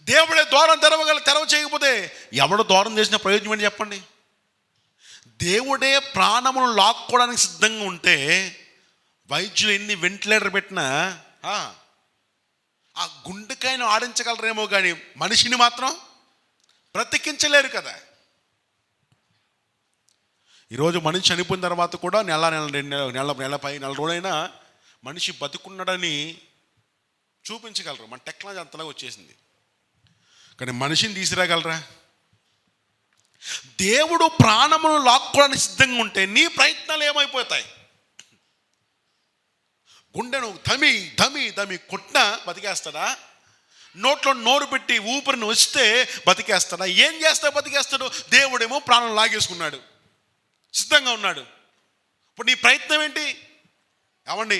దేవుడే ద్వారం తెరవ చేయకపోతే ఎవడు ద్వారం చేసిన ప్రయోజనం ఏంటి చెప్పండి? దేవుడే ప్రాణమును లాక్కోవడానికి సిద్ధంగా ఉంటే వైద్యులు ఎన్ని వెంటిలేటర్ పెట్టినా ఆ గుండెకాయను ఆడించగలరేమో కానీ మనిషిని మాత్రం బ్రతికించలేరు కదా. ఈరోజు మనిషి చనిపోయిన తర్వాత కూడా నెల రోజులైనా మనిషి బతుకున్నాడని చూపించగలరు. మన టెక్నాలజీ అంతలాగా వచ్చేసింది. కానీ మనిషిని తీసిరాగలరా? దేవుడు ప్రాణమును లాక్కోవడానికి సిద్ధంగా ఉంటే నీ ప్రయత్నాలు ఏమైపోతాయి? గుండెను ధమి ధమి ధమి కొట్టినా బతికేస్తాడా? నోట్లో నోరు పెట్టి ఊపిరిని వస్తే బతికేస్తాడా? ఏం చేస్తా బతికేస్తాడు? దేవుడేమో ప్రాణం లాగేసుకున్నాడు, సిద్ధంగా ఉన్నాడు. ఇప్పుడు నీ ప్రయత్నం ఏంటి? ఏమండి,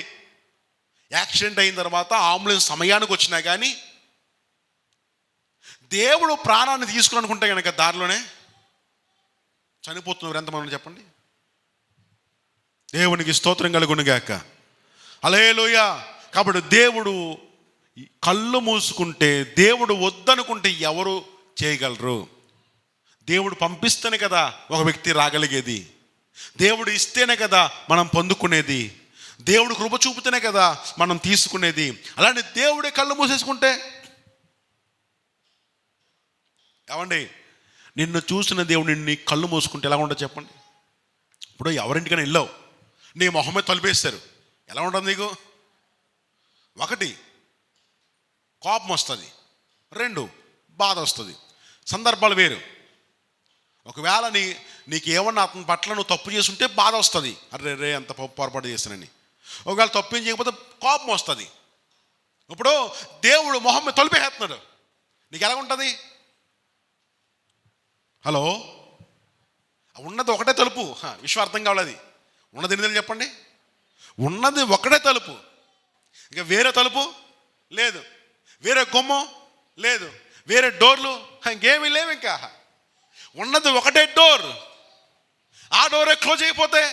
యాక్సిడెంట్ అయిన తర్వాత అంబులెన్స్ సమయానికి వచ్చినా కానీ దేవుడు ప్రాణాన్ని తీసుకుని అనుకుంటే కనుక దారిలోనే చనిపోతున్నారు ఎంతమంది చెప్పండి. దేవునికి స్తోత్రం కలుగునుగాక. హల్లెలూయా. కాబట్టి దేవుడు కళ్ళు మూసుకుంటే, దేవుడు వద్దనుకుంటే ఎవరు చేయగలరు? దేవుడు పంపిస్తేనే కదా ఒక వ్యక్తి రాగలిగేది. దేవుడు ఇస్తేనే కదా మనం పొందుకునేది. దేవుడు కృప చూపితేనే కదా మనం తీసుకునేది. అలాంటి దేవుడే కళ్ళు మూసేసుకుంటే ఏమండి, నిన్ను చూసిన దేవుడు నీ కళ్ళు మూసుకుంటే ఎలా ఉండదు చెప్పండి? ఇప్పుడు ఎవరింటికైనా వెళ్ళావు, నీ మొహమే తలుపేస్తారు, ఎలా ఉంటుంది నీకు? ఒకటి, కోపం వస్తుంది. రెండు, బాధ వస్తుంది. సందర్భాలు వేరు. ఒకవేళ నీకు ఏమన్నా అతని పట్ల నువ్వు తప్పు చేస్తుంటే బాధ వస్తుంది, అరే అంత పొరపాటు చేస్తానని. ఒకవేళ తప్పు ఏం చేయకపోతే కోపం వస్తుంది. ఇప్పుడు దేవుడు మొహం తొలిపేస్తున్నాడు, నీకు ఎలా ఉంటుంది? హలో, ఉన్నది ఒకటే తలుపు. విషయం అర్థం కావాలి. ఉన్నది ఎనిమిది చెప్పండి. ఉన్నది ఒకటే తలుపు, ఇంకా వేరే తలుపు లేదు, వేరే గుమ్మం లేదు, వేరే డోర్లు ఇంకేమీ లేవు. ఇంకా ఉన్నది ఒకటే డోర్. ఆ డోరే క్లోజ్ అయిపోతే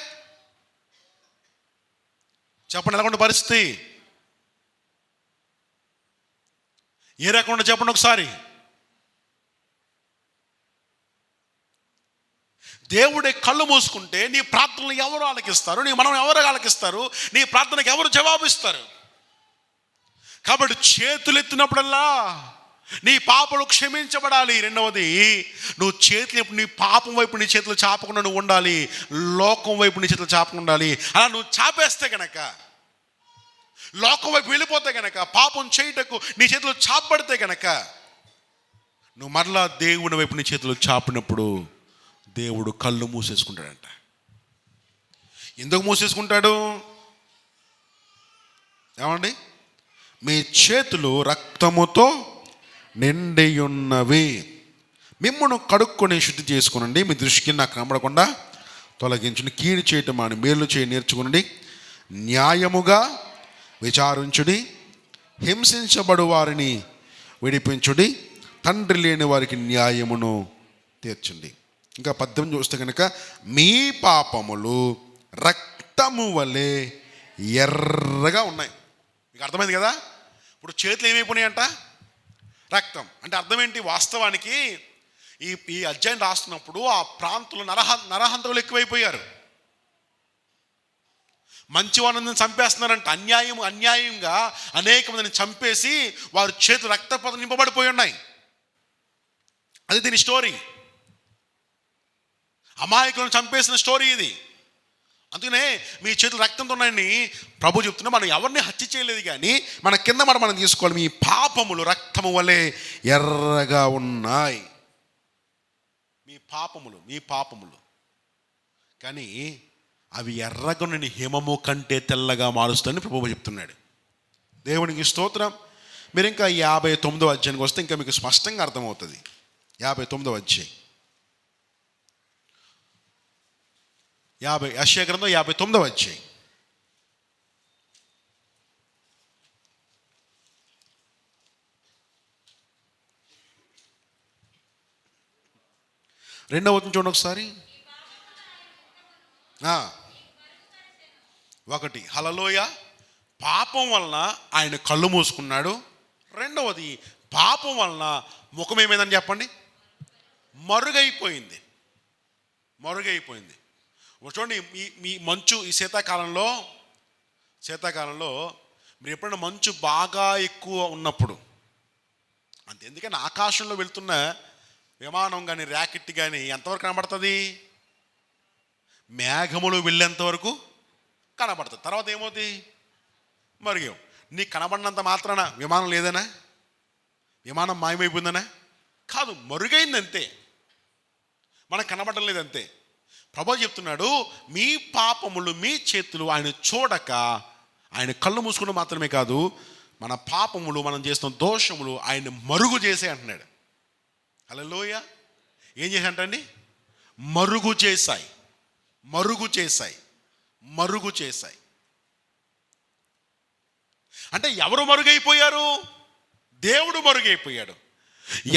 చెప్పండి ఎలా ఉండే పరిస్థితి? ఏ రకంగా చెప్పండి ఒకసారి. దేవుడే కళ్ళు మూసుకుంటే నీ ప్రార్థనలు ఎవరు ఆలకిస్తారు? నీ మనం ఎవరు ఆలకిస్తారు? నీ ప్రార్థనకు ఎవరు జవాబిస్తారు? కాబట్టి చేతులు ఎత్తినప్పుడల్లా నీ పాపలు క్షమించబడాలి. రెండవది, నువ్వు చేతులు ఎప్పుడు నీ పాపం వైపు నీ చేతులు చాపకుండా నువ్వు ఉండాలి, లోకం వైపు నీ చేతులు చాపకుండా ఉండాలి. అలా నువ్వు చాపేస్తే గనక, లోకం వైపు వెళ్ళిపోతే గనక, పాపం చేయుటకు నీ చేతులు చాపబడితే గనక, నువ్వు మరలా దేవుని వైపు నీ చేతులు చాపినప్పుడు దేవుడు కళ్ళు మూసేసుకుంటాడంట. ఎందుకు మూసేసుకుంటాడు? ఏమండి, మీ చేతులు రక్తముతో నిండి ఉన్నవి, మిమ్మును కడుక్కొని శుద్ధి చేసుకునండి, మీ దృష్టికి నాకు కనబడకుండా తొలగించుని, కీడు చేయటం అని మేలు చేయి నేర్చుకునండి, న్యాయముగా విచారించుడి, హింసించబడు వారిని విడిపించుడి, తండ్రి లేని వారికి న్యాయమును తీర్చండి. ఇంకా 18 చూస్తే కనుక, మీ పాపములు రక్తము వలె ఎర్రగా ఉన్నాయి. మీకు అర్థమైంది కదా? ఇప్పుడు చేతులు ఏమైపోయినాయంట? రక్తం. అంటే అర్థం ఏంటి? వాస్తవానికి ఈ అధ్యాయం రాస్తున్నప్పుడు ఆ ప్రాంతంలో నరహంతకులు ఎక్కువైపోయారు. మంచివాళ్ళని చంపేస్తున్నారంట. అన్యాయంగా అనేక మందిని చంపేసి వారి చేతులు రక్తపాతం నింపబడిపోయి ఉన్నాయి. అది దీని స్టోరీ. అమాయకులను చంపేసిన స్టోరీ ఇది. అందుకనే మీ చేతులు రక్తంతో ఉన్నాయని ప్రభు చెప్తున్నా. మనం ఎవరిని హత్య చేయలేదు, కానీ మన కింద మనం తీసుకోవాలి. మీ పాపములు రక్తము వలె ఎర్రగా ఉన్నాయి. మీ పాపములు కానీ అవి ఎర్రగొని హిమము కంటే తెల్లగా మారుస్తాయని ప్రభు చెప్తున్నాడు. దేవునికి స్తోత్రం. మీరు ఇంకా 59వ అధ్యాయానికి వస్తే ఇంకా మీకు స్పష్టంగా అర్థమవుతుంది. 59వ అధ్యాయం, యెషయా గ్రంథం 59వ అధ్యాయం. రెండవ వచనం చూడండి ఒకసారి. ఒకటి, హల్లెలూయా, పాపం వలన ఆయన కళ్ళు మూసుకున్నాడు. రెండవది, పాపం వలన ముఖం ఏమైందని చెప్పండి, మరుగైపోయింది. చూడండి, మీ మంచు ఈ శీతాకాలంలో మీరు ఎప్పుడైనా మంచు బాగా ఎక్కువ ఉన్నప్పుడు, అంతే, ఎందుకని ఆకాశంలో వెళ్తున్న విమానం కానీ ర్యాకెట్ కానీ ఎంతవరకు కనబడుతుంది? మేఘములు వెళ్ళేంత వరకు కనబడుతుంది. తర్వాత ఏమవుతుంది? మరిగాం. నీకు కనబడినంత మాత్రాన విమానం లేదనా? విమానం మాయమైపోయిందనా? కాదు, మరుగైందంతే, మనకు కనబడడం లేదంతే. ప్రభువు చెప్తున్నాడు, మీ పాపములు, మీ చేతులు ఆయన చూడక, ఆయన కళ్ళు మూసుకుని మాత్రమే కాదు, మన పాపములు, మనం చేస్తున్న దోషములు ఆయన మరుగు చేసే అంటున్నాడు. హల్లెలూయా. ఏం చేశాయంటండి? మరుగు చేశాయి. అంటే ఎవరు మరుగైపోయారు? దేవుడు మరుగైపోయాడు.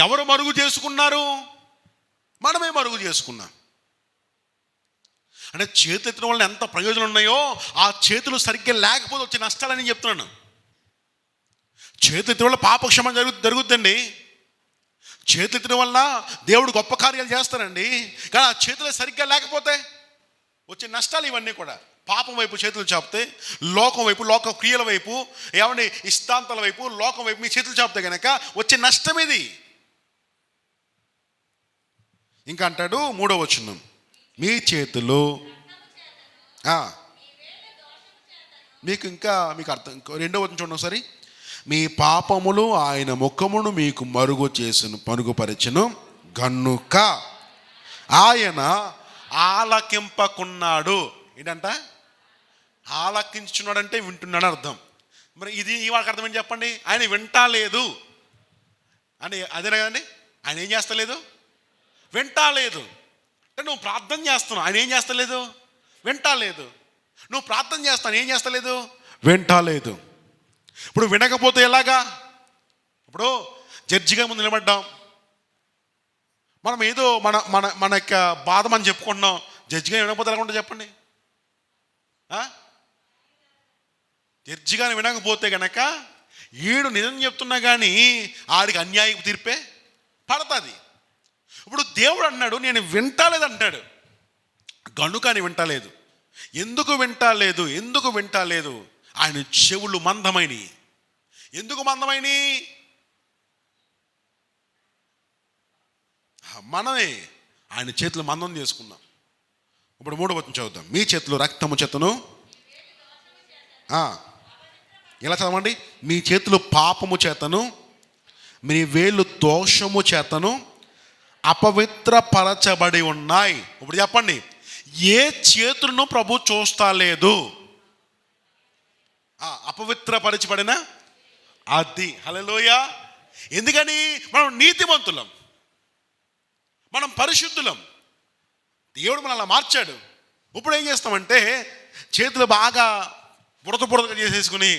ఎవరు మరుగు చేసుకున్నారు? మనమే మరుగు చేసుకున్నాం. అంటే చేతులు ఎత్తడం వల్ల ఎంత ప్రయోజనం ఉన్నాయో, ఆ చేతులు సరిగ్గా లేకపోతే వచ్చే నష్టాలని చెప్తున్నాను. చేతులు ఎత్తడం వల్ల పాపక్షమ జరుగుద్దండి. చేతులు ఎత్తడం వల్ల దేవుడు గొప్ప కార్యాలు చేస్తారండి. కానీ ఆ చేతులు సరిగ్గా లేకపోతే వచ్చే నష్టాలు ఇవన్నీ కూడా. పాపం వైపు చేతులు చాపితే, లోకం వైపు, లోక క్రియల వైపు, ఏమంటే ఇష్టాంతాల వైపు, లోకం వైపు మీ చేతులు చాపితే కనుక వచ్చే నష్టం ఇది. ఇంకా అంటాడు 3వ వచనం, మీ చేతులు మీకు అర్థం. 2వ వచనం చూడండి ఒకసారి. మీ పాపములు ఆయన ముఖమును మీకు మరుగుపరచును గనుక ఆయన ఆలకింపకున్నాడు. ఏంటంట? ఆలకించున్నాడంటే వింటున్నాడు అర్థం. మరి ఇది ఈ వాళ్ళకి అర్థం ఏంటి చెప్పండి? ఆయన వింటాలేదు అని, అదేనా కదండి? ఆయన ఏం చేస్తలేదు? వింటాలేదు. అంటే నువ్వు ప్రార్థన చేస్తున్నావు, ఆయన ఏం చేస్తలేదు? వింటాలేదు. నువ్వు ప్రార్థన చేస్తాను, ఏం చేస్తలేదు? వింటాలేదు. ఇప్పుడు వినకపోతే ఎలాగా? ఇప్పుడు జడ్జిగా ముందు నిలబడ్డాం, మనం ఏదో మన యొక్క బాధ మనం చెప్పుకుంటున్నాం. జడ్జిగా వినకపోతే ఎలా ఉంటుంది చెప్పండి? జడ్జిగా వినకపోతే గనక ఈడు నిజం చెప్తున్నా కానీ ఆడికి అన్యాయం తీర్పే పడుతుంది. ఇప్పుడు దేవుడు అన్నాడు, నేను వింటాలేదు అంటాడు. గనుకని వింటలేదు. ఎందుకు వింటాలేదు? ఆయన చెవులు మందమైనవి. ఎందుకు మందమైనవి? మనమే ఆయన చేతులు మందం చేసుకున్నాం. ఇప్పుడు 3వ వచనం చదువుతాం. మీ చేతులు రక్తము చేతను, ఇలా చదవండి, మీ చేతులు పాపము చేతను, మీ వేళ్ళు దోషము చేతను అపవిత్రపరచబడి ఉన్నాయి. ఇప్పుడు చెప్పండి, ఏ చేతులను ప్రభు చూస్తా లేదు? అపవిత్రపరచబడిన అది. హల్లెలూయా. ఎందుకని? మనం నీతిమంతులం, మనం పరిశుద్ధులం. దేవుడు మనం అలా మార్చాడు. ఇప్పుడు ఏం చేస్తామంటే చేతులు బాగా బురదగా చేసేసుకుని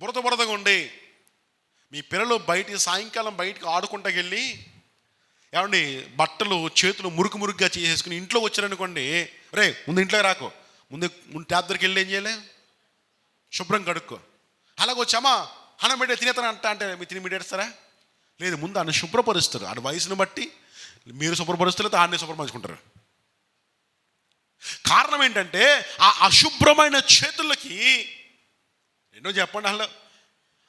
బురదగా ఉండి, మీ పిల్లలు సాయంకాలం బయటికి ఆడుకుంటూ వెళ్ళి, ఏమండి బట్టలు చేతులు మురుగుగా చేసేసుకుని ఇంట్లో వచ్చారనుకోండి, రే ముందు ఇంట్లో రాకో, ముందు ట్యాప్ దగ్గరికి వెళ్ళి ఏం చేయాలి? శుభ్రం కడుక్కో. అలాగే వచ్చామా అన్నం పెట్టే తినేతాను అంటే మీ తిని మీడేస్తారా? లేదు, ముందు ఆయన శుభ్రపరుస్తారు. ఆడ వయసును బట్టి మీరు శుభ్రపరుస్తారు, ఆడనే శుభ్రపరుచుకుంటారు. కారణం ఏంటంటే ఆ అశుభ్రమైన చేతులకి ఎన్నో చెప్పండి.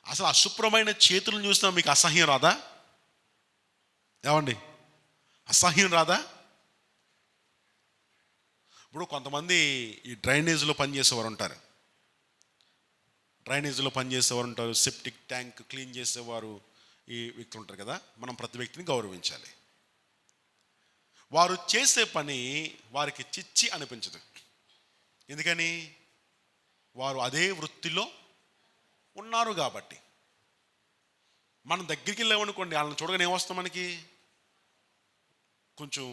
అసలు అశుభ్రమైన చేతులను చూసినా మీకు అసహ్యం రాదా? ఏమండి, అసహ్యం రాదా? ఇప్పుడు కొంతమంది ఈ డ్రైనేజీలో పనిచేసేవారు ఉంటారు, సెప్టిక్ ట్యాంక్ క్లీన్ చేసేవారు, ఈ వ్యక్తులు ఉంటారు కదా. మనం ప్రతి వ్యక్తిని గౌరవించాలి. వారు చేసే పని వారికి చిచ్చి అనిపించదు. ఎందుకని? వారు అదే వృత్తిలో ఉన్నారు కాబట్టి. మనం దగ్గరికి వెళ్ళామనుకోండి, వాళ్ళని చూడగానే ఏమొస్తాం మనకి? కొంచెం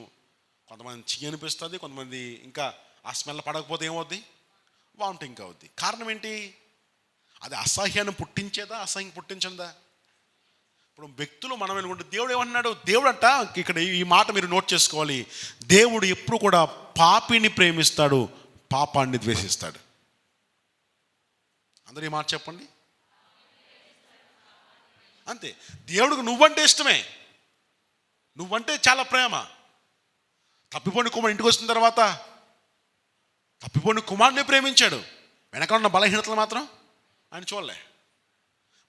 కొంతమంది చెయ్యి అనిపిస్తుంది, కొంతమంది ఇంకా ఆ స్మెల్ పడకపోతే ఏమవుద్ది? వామిటింగ్ అవుద్ది. కారణం ఏంటి? అది అసహ్యాన్ని పుట్టించేదా, అసహ్యం పుట్టించదా? ఇప్పుడు వ్యక్తులు మనం అనుకుంటే దేవుడు ఏమన్నాడు? దేవుడు అంట, ఇక్కడ ఈ మాట మీరు నోట్ చేసుకోవాలి, దేవుడు ఎప్పుడు కూడా పాపిని ప్రేమిస్తాడు, పాపాన్ని ద్వేషిస్తాడు. అందరూ ఈ మాట చెప్పండి. అంతే. దేవుడికి నువ్వంటే ఇష్టమే, నువ్వంటే చాలా ప్రేమ. తప్పిపోయిన కుమారుడు ఇంటికి వచ్చిన తర్వాత తప్పిపోయిన కుమారుడిని ప్రేమించాడు, వెనక ఉన్న బలహీనతలు మాత్రం ఆయన చూడలే.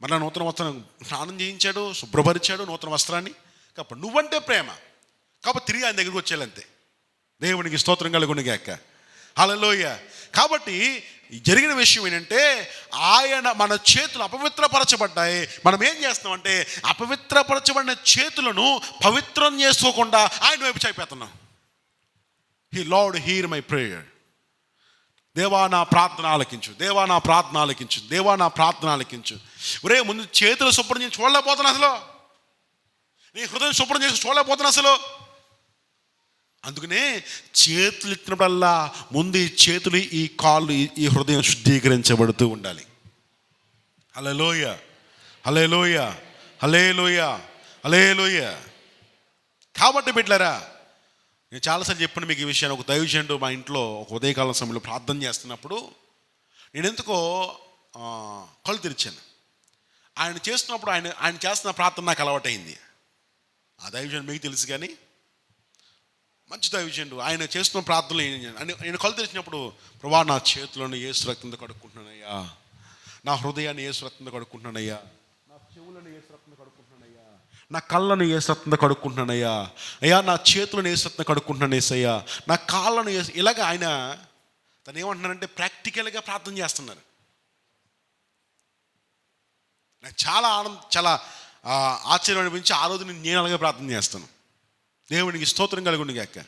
మళ్ళీ నూతన వస్త్రం స్నానం చేయించాడు, శుభ్రపరిచాడు నూతన వస్త్రాన్ని. కాబట్టి నువ్వంటే ప్రేమ, కాబట్టి తిరిగి ఆయన దగ్గరికి వచ్చేయాలంతే. దేవునికి స్తోత్రం కలుగును గాక. హల్లెలూయా. కాబట్టి జరిగిన విషయం ఏంటంటే, ఆయన మన చేతులు అపవిత్రపరచబడ్డాయి. మనం ఏం చేస్తామంటే అపవిత్రపరచబడిన చేతులను పవిత్రం చేసుకోకుండా ఆయన వైపు చేపెడుతున్నాం. He lord hear my prayer. దేవా నా ప్రార్థన ఆలకించు, దేవా నా ప్రార్థన ఆలకించు, దేవా నా ప్రార్థన ఆలకించు. ఒరే ముందు చేతులు శుభ్రం చేసి చూడలేకపోతున్నా, అసలు నీ హృదయం శుభ్రం చేసి చూడలేకపోతున్నా అసలు. అందుకనే చేతులు ఎత్తినప్పుడల్లా ముందు ఈ చేతులు, ఈ కాళ్ళు, ఈ హృదయం శుద్ధీకరించబడుతూ ఉండాలి. హల్లెలూయా, హల్లెలూయా, హల్లెలూయా, హల్లెలూయా. కాబట్టి బిడ్డలారా, నేను చాలాసార్లు చెప్పాను మీకు ఈ విషయాన్ని. ఒక దైవజనుడు మా ఇంట్లో ఒక ఉదయకాలం సమయంలో ప్రార్థన చేస్తున్నప్పుడు నేను ఎందుకో కళ్ళు తెరిచాను. ఆయన చేస్తున్నప్పుడు ఆయన చేస్తున్న ప్రార్థన నాకు అలవాటైంది. ఆ దైవజనుడు మీకు తెలుసు, కానీ మంచి దైవజనుడు. ఆయన చేస్తున్న ప్రార్థనలు నేను కళ్ళు తెరిచినప్పుడు, ప్రభా నా చేతులను యేసు రక్తంతో కడుక్కుంటున్నానయ్యా, నా హృదయాన్ని యేసు రక్తంతో కడుక్కుంటున్నానయ్యా, నా చెవులను యేసు రక్తంతో కడుక్కుంటున్నానయ్యా, నా కళ్ళను యేసు రక్తంతో కడుక్కుంటున్నానయ్యా, అయ్యా నా చేతులను యేసు రక్తంతో కడుక్కుంటున్నాను యేసయ్యా, నా కాళ్ళను ఇలాగ ఆయన తను ఏమంటున్నారంటే ప్రాక్టికల్గా ప్రార్థన చేస్తున్నారు. నాకు చాలా చాలా ఆశ్చర్యం అనిపించి ఆ రోజు నేను అలాగే ప్రార్థన చేస్తాను. దేవునికి స్తోత్రం కలుగును గాక.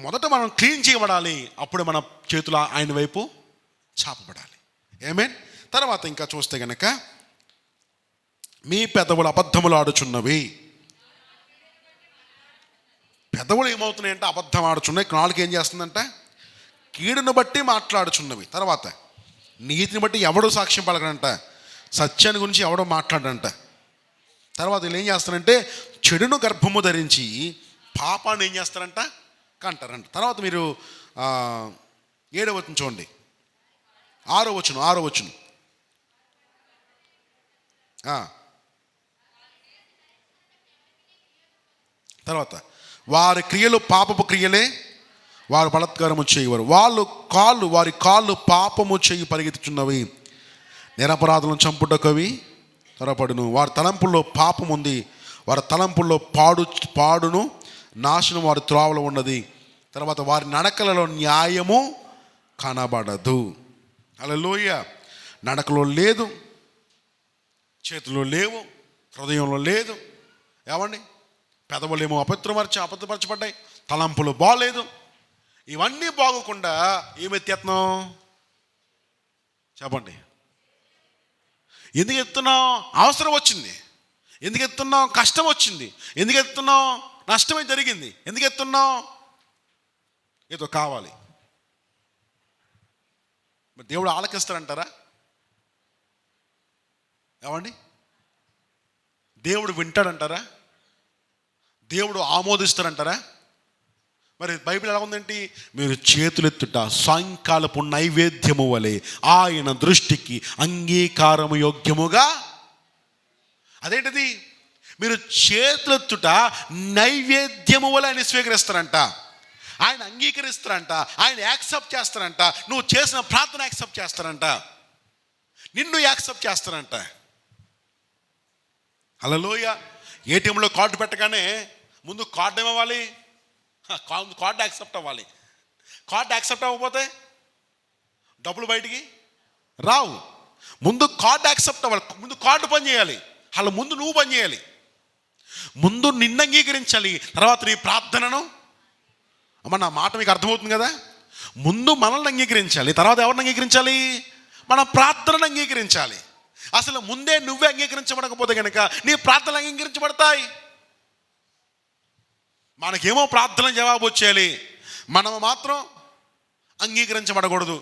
మొదట మనం క్లీన్ చేయబడాలి, అప్పుడు మన చేతులు ఆయన వైపు చాపబడాలి. ఆమేన్. తర్వాత ఇంకా చూస్తే గనక, మీ పెదవులు అబద్ధములు ఆడుచున్నవి. పెదవులు ఏమవుతున్నాయంటే అబద్ధం ఆడుచున్నాయి. నాలుగు ఏం చేస్తుందంట? కీడును బట్టి మాట్లాడుచున్నవి. తర్వాత నీతిని బట్టి ఎవడో సాక్ష్యం పలకడంట, సత్యాన్ని గురించి ఎవడో మాట్లాడంట. తర్వాత వీళ్ళు ఏం చేస్తారంటే చెడును గర్భము ధరించి పాపాన్ని ఏం చేస్తారంట? కంటారంట. తర్వాత మీరు 7వ వచనం చూడండి, 6వ వచనం. తర్వాత వారి క్రియలు పాపపు క్రియలే, వారు బలాత్కారము చేయవారు. వారి కాళ్ళు పాపము చేయి పరిగెత్తుచున్నవి, నిరపరాధులను చంపుటకవి త్వరపడును. వారి తలంపుల్లో పాపం ఉంది, వారి తలంపుల్లో పాడును నాశనం వారి త్రోవలో ఉన్నది. తర్వాత వారి నడకలలో న్యాయము కనబడదు. హల్లెలూయా. నడకలో లేదు, చేతుల్లో లేవు, హృదయంలో లేదు. ఏమండి? పెదవులేమో అపవిత్రపరచబడ్డాయి, తలంపులు బాగలేదు. ఇవన్నీ బాగోకుండా ఏమెత్తేస్తున్నాం చెప్పండి? ఎందుకు ఎత్తున్నాం? అవసరం వచ్చింది. ఎందుకు ఎత్తున్నాం? కష్టం వచ్చింది. ఎందుకు ఎత్తున్నాం? నష్టమే జరిగింది. ఎందుకు ఎత్తున్నాం? ఏదో కావాలి. మరి దేవుడు ఆలకిస్తారంటారా? ఏమండి? దేవుడు వింటాడంటారా? దేవుడు ఆమోదిస్తారంటారా? మరి బైబిల్ ఎలా ఉందంటే, మీరు చేతులెత్తుట సాయంకాలపు నైవేద్యము వలె ఆయన దృష్టికి అంగీకారము యోగ్యముగా. అదేంటిది? మీరు చేతులెత్తుట నైవేద్యము వలె ఆయన స్వీకరిస్తారంట, ఆయన అంగీకరిస్తారంట, ఆయన యాక్సెప్ట్ చేస్తారంట. నువ్వు చేసిన ప్రార్థన యాక్సెప్ట్ చేస్తారంట, నిన్ను యాక్సెప్ట్ చేస్తారంట. హల్లెలూయా. ఏటీఎంలో కార్డు పెట్టగానే ముందు కార్డు ఏమవ్వాలి? కార్డు యాక్సెప్ట్ అవ్వాలి. కార్డు యాక్సెప్ట్ అవ్వకపోతే డబ్బులు బయటికి రావు. ముందు కార్డు యాక్సెప్ట్ అవ్వాలి, ముందు కార్డు పని చేయాలి. అలా ముందు నువ్వు పని చేయాలి. ముందు నిన్ను అంగీకరించాలి, తర్వాత నీ ప్రార్థనను. అమ్మ నా మాట మీకు అర్థమవుతుంది కదా? ముందు మనల్ని అంగీకరించాలి, తర్వాత ఎవరిని అంగీకరించాలి? మన ప్రార్థనను అంగీకరించాలి. అసలు ముందే నువ్వే అంగీకరించబడకపోతే కనుక నీ ప్రార్థనలు అంగీకరించబడతాయి. మనకేమో ప్రార్థన జవాబు వచ్చేయాలి, మనం మాత్రం అంగీకరించబడకూడదు.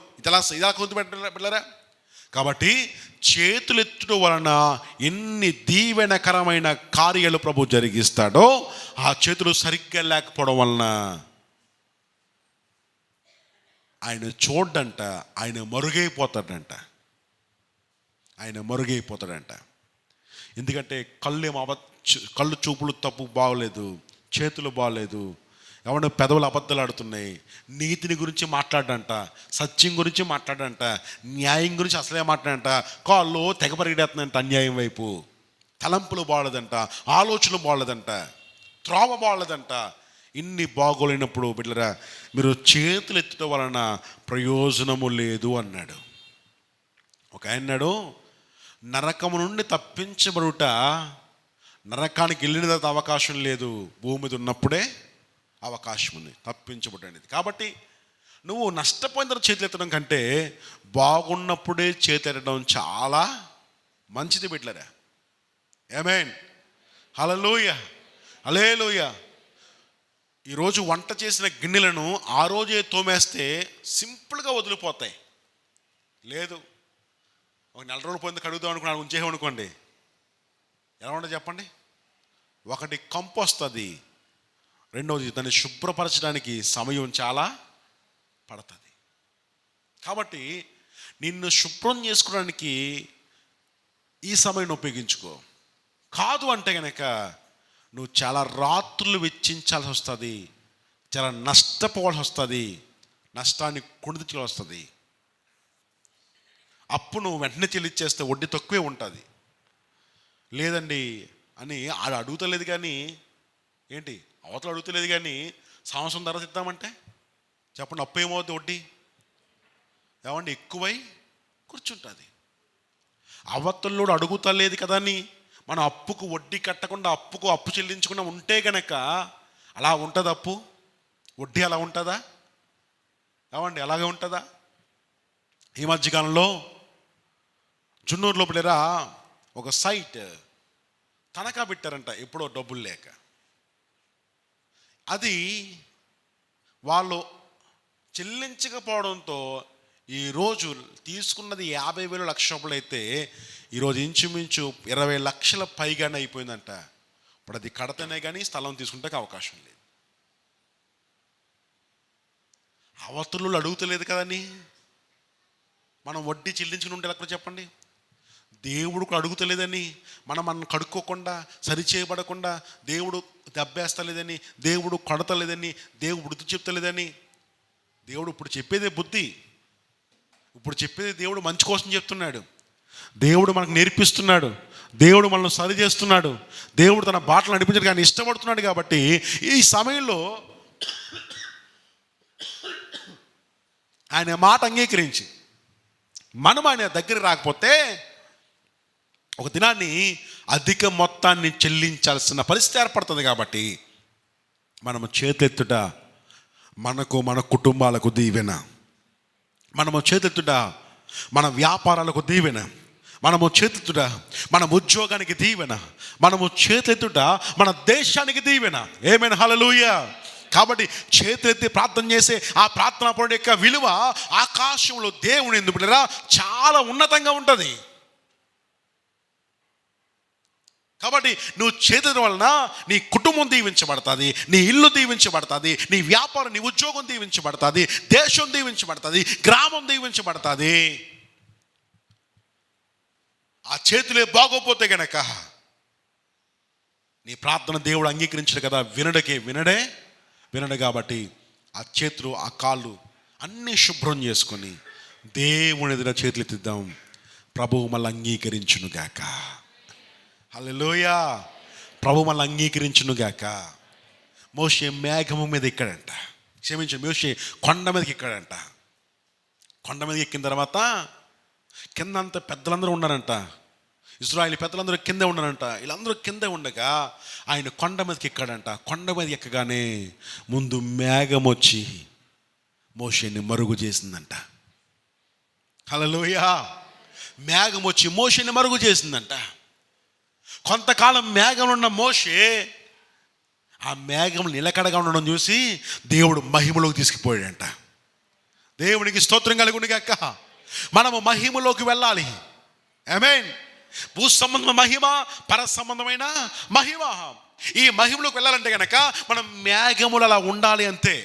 ఇలా గుర్తుపెట్టారా? కాబట్టి చేతులెత్తడం వలన ఎన్ని దీవెనకరమైన కార్యాలు ప్రభు జరిగిస్తాడో, ఆ చేతులు సరిగ్గా లేకపోవడం వలన ఆయన చూడంట, ఆయన మరుగైపోతాడంట. ఎందుకంటే కళ్ళు చూపులు తప్పు బాగలేదు, చేతులు బాగలేదు, ఎవరి పెదవులు అబద్ధాలు ఆడుతున్నాయి, నీతిని గురించి మాట్లాడంట, సత్యం గురించి మాట్లాడంట, న్యాయం గురించి అసలే మాట్లాడంట, కాళ్ళు తెగ పరిగెడుతుందంట అన్యాయం వైపు, తలంపులు బాగలేదంట, ఆలోచనలు బాగలేదంట, త్రోవ బాగలేదంట. ఇన్ని బాగోలేనప్పుడు బిడ్డలారా మీరు చేతులు ఎత్తడం వలన ప్రయోజనము లేదు అన్నాడు. ఒక ఆయన అన్నాడు, నరకము నుండి తప్పించబడుట, నరకానికి వెళ్ళిన తర్వాత అవకాశం లేదు, భూమి మీద ఉన్నప్పుడే అవకాశం ఉంది తప్పించబడు అనేది. కాబట్టి నువ్వు నష్టపోయిన తర్వాత చేతులు ఎత్తడం కంటే బాగున్నప్పుడే చేతులెత్తడం చాలా మంచిది బిడ్డలారా. ఆమేన్, హల్లెలూయా, హల్లెలూయా. ఈరోజు వంట చేసిన గిన్నెలను ఆ రోజే తోమేస్తే సింపుల్గా వదిలిపోతాయి. లేదు, ఒక 4 రోజులు పోయింది కడుగుదాం అనుకున్నాను, ఉంచేయమనుకోండి, ఎలా ఉంటుంది చెప్పండి? ఒకటి కంపు వస్తుంది, రెండవది దాన్ని శుభ్రపరచడానికి సమయం చాలా పడుతుంది. కాబట్టి నిన్ను శుభ్రం చేసుకోవడానికి ఈ సమయం ఉపయోగించుకో. కాదు అంటే కనుక నువ్వు చాలా రాత్రులు వెచ్చించాల్సి వస్తుంది, చాలా నష్టపోవాల్సి వస్తుంది, నష్టాన్ని కుండిచాల్సి వస్తుంది. అప్పు నువ్వు వెంటనే చెల్లించేస్తే వడ్డీ తక్కువే ఉంటుంది. లేదండి అని ఆడు అడుగుతలేదు కానీ, ఏంటి అవతల అడుగుతలేదు కానీ సంవత్సరం ధర ఇద్దామంటే చెప్పండి, అప్పు ఏమవుతుంది? వడ్డీ ఏమండి ఎక్కువై కూర్చుంటుంది. అవతల్లోడు అడుగుతలేదు కదా అని మనం అప్పుకు వడ్డీ కట్టకుండా అప్పు చెల్లించకుండా ఉంటే గనక అలా ఉంటుంది అప్పు, వడ్డీ అలా ఉంటుందా? ఏమండి అలాగే ఉంటుందా? ఈ మధ్యకాలంలో జున్నూరు లోపలేరా ఒక సైట్ తనఖా పెట్టారంట, ఎప్పుడో డబ్బులు లేక. అది వాళ్ళు చెల్లించకపోవడంతో ఈరోజు తీసుకున్నది 50,000 లక్ష రూపాయలు అయితే ఈరోజు ఇంచుమించు 20 లక్షల పైగానే అయిపోయిందంట. ఇప్పుడు అది కడతనే కానీ స్థలం తీసుకుంటే అవకాశం లేదు. అవతలు అడుగుతలేదు కదని మనం వడ్డీ చెల్లించుకుని ఉంటే ఎక్కడ చెప్పండి? దేవుడు కూడా అడుగుతలేదని మనం కడుక్కోకుండా సరిచేయబడకుండా దేవుడు దెబ్బేస్తలేదని, దేవుడు కొడతలేదని, దేవుడు బుద్ధి చెప్తలేదని. దేవుడు ఇప్పుడు చెప్పేదే బుద్ధి, ఇప్పుడు చెప్పేది దేవుడు మంచి కోసం చెప్తున్నాడు. దేవుడు మనకు నేర్పిస్తున్నాడు, దేవుడు మనల్ని సరి చేస్తున్నాడు, దేవుడు తన బాటలు నడిపించడానికి ఆయన ఇష్టపడుతున్నాడు. కాబట్టి ఈ సమయంలో ఆయన మాట అంగీకరించి మనం ఆయన దగ్గర రాకపోతే ఒక దినాన్ని అధిక మొత్తాన్ని చెల్లించాల్సిన పరిస్థితి ఏర్పడుతుంది. కాబట్టి మనము చేతెత్తుట మనకు, మన కుటుంబాలకు దీవెన, మనము చేతెత్తుట మన వ్యాపారాలకు దీవెన, మనము చేతెత్తుట మన ఉద్యోగానికి దీవెన, మనము చేతెత్తుట మన దేశానికి దీవెన. ఆమేన్, హల్లెలూయా. కాబట్టి చేతులెత్తి ప్రార్థన చేసే ఆ ప్రార్థనా పరుడి యొక్క విలువ ఆకాశంలో దేవుని యందు బిడ్డలారా చాలా ఉన్నతంగా ఉంటుంది. కాబట్టి నువ్వు చేతుల వలన నీ కుటుంబం దీవించబడుతుంది, నీ ఇల్లు దీవించబడుతుంది, నీ వ్యాపారం, నీ ఉద్యోగం దీవించబడుతుంది, దేశం దీవించబడుతుంది, గ్రామం దీవించబడుతుంది. ఆ చేతులే బాగోపోతే గనక నీ ప్రార్థన దేవుడు అంగీకరించడు కదా. వినడు కాబట్టి ఆ చేతులు, ఆ కాళ్ళు అన్నీ శుభ్రం చేసుకొని దేవుని ఎదుట చేతులు ఎత్తిద్దాం. ప్రభువు మళ్ళీ అంగీకరించునుగాక. హల్లెలూయా. ప్రభు మళ్ళీ అంగీకరించునుగాక. మోషే మేఘము మీద ఎక్కాడంట, మోషే కొండ మీదకి ఎక్కాడంట. కొండ మీదకి ఎక్కిన తర్వాత కిందంతా పెద్దలందరూ ఉన్నారంట, ఇజ్రాయేల్ పెద్దలందరూ కిందే ఉన్నారంట. వీళ్ళందరూ కిందే ఉండగా ఆయన కొండ మీదకి ఎక్కాడంట. కొండ మీద ఎక్కగానే ముందు మేఘం వచ్చి మోషేని మరుగు చేసిందంట. హల్లెలూయా. మేఘం వచ్చి మోషేని మరుగు చేసిందంట. కొంతకాలం మేఘంలో ఉన్న మోషే ఆ మేఘం నిలకడగా ఉండడం చూసి దేవుడు మహిమలోకి తీసుకుపోయాడంట. దేవునికి స్తోత్రం కలుగునుగాక. మనము మహిమలోకి వెళ్ళాలి. ఆమేన్. భూ సంబంధమైన మహిమ, పర సంబంధమైన మహిమ. ఈ మహిమలోకి వెళ్ళాలంటే కనుక మనం మేఘములు అలా ఉండాలి అంతే.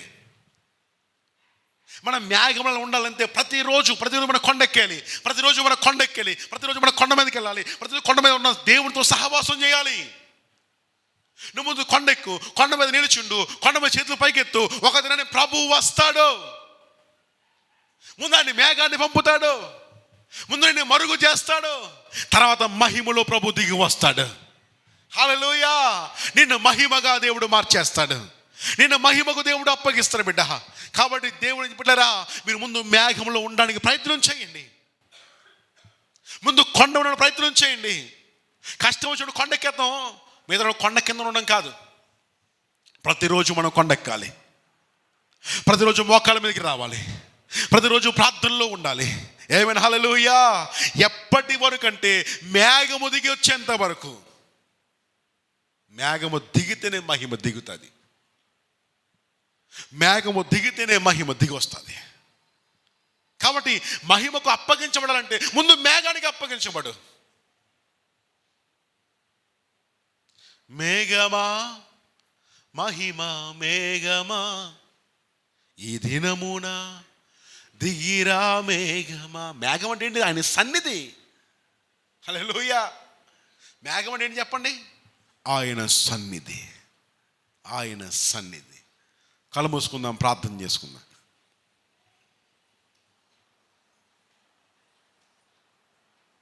మనం మేఘంలో ఉండాలంటే ప్రతిరోజు మనం కొండెక్కాలి, ప్రతిరోజు మనం కొండ మీదకి వెళ్ళాలి, ప్రతిరోజు కొండ మీద ఉన్న దేవుడితో సహవాసం చేయాలి. నువ్వు ముందు కొండెక్కు, కొండ మీద నిలుచుండు, కొండ మీద చేతులు పైకెత్తు. ఒక దినాన్ని ప్రభువు వస్తాడు, ముందు ఆయన మేఘాన్ని పంపుతాడు, ముందు నిన్ను మరుగు చేస్తాడు, తర్వాత మహిమలో ప్రభు దిగి వస్తాడు. హల్లెలూయా. నిన్ను మహిమగా దేవుడు మార్చేస్తాడు, నిన్ను మహిమకు దేవుడు అప్పగిస్తాడు బిడ్డ. కాబట్టి దేవుడు బిడ్డలారా, మీరు ముందు మేఘంలో ఉండడానికి ప్రయత్నం చేయండి, ముందు కొండ ఉండడానికి ప్రయత్నం చేయండి. కష్టం వచ్చినప్పుడు కొండెక్కేద్దాం, మీద కొండ కింద ఉండడం కాదు. ప్రతిరోజు మనం కొండెక్కాలి, ప్రతిరోజు మోకాళ్ళ మీదకి రావాలి, ప్రతిరోజు ప్రార్థనలో ఉండాలి. ఏమైనా హల్లెలూయా. ఎప్పటి వరకు అంటే మేఘము దిగి వచ్చేంత వరకు. మేఘము దిగితేనే మహిమ దిగుతుంది, మేఘము దిగితేనే మహిమ దిగి వస్తుంది. కాబట్టి మహిమకు అప్పగించబడాలంటే ముందు మేఘానికి అప్పగించబడు. మేఘమా మహిమ మేఘమా ఈ దినమున దిగిరా మేఘమా. మేఘం అంటే ఏంటి? ఆయన సన్నిధి. హల్లెలూయా. మేఘం అంటే ఏంటి చెప్పండి? ఆయన సన్నిధి, ఆయన సన్నిధి. కళ్ళు మూసుకుందాం, ప్రార్థన చేసుకుందాం.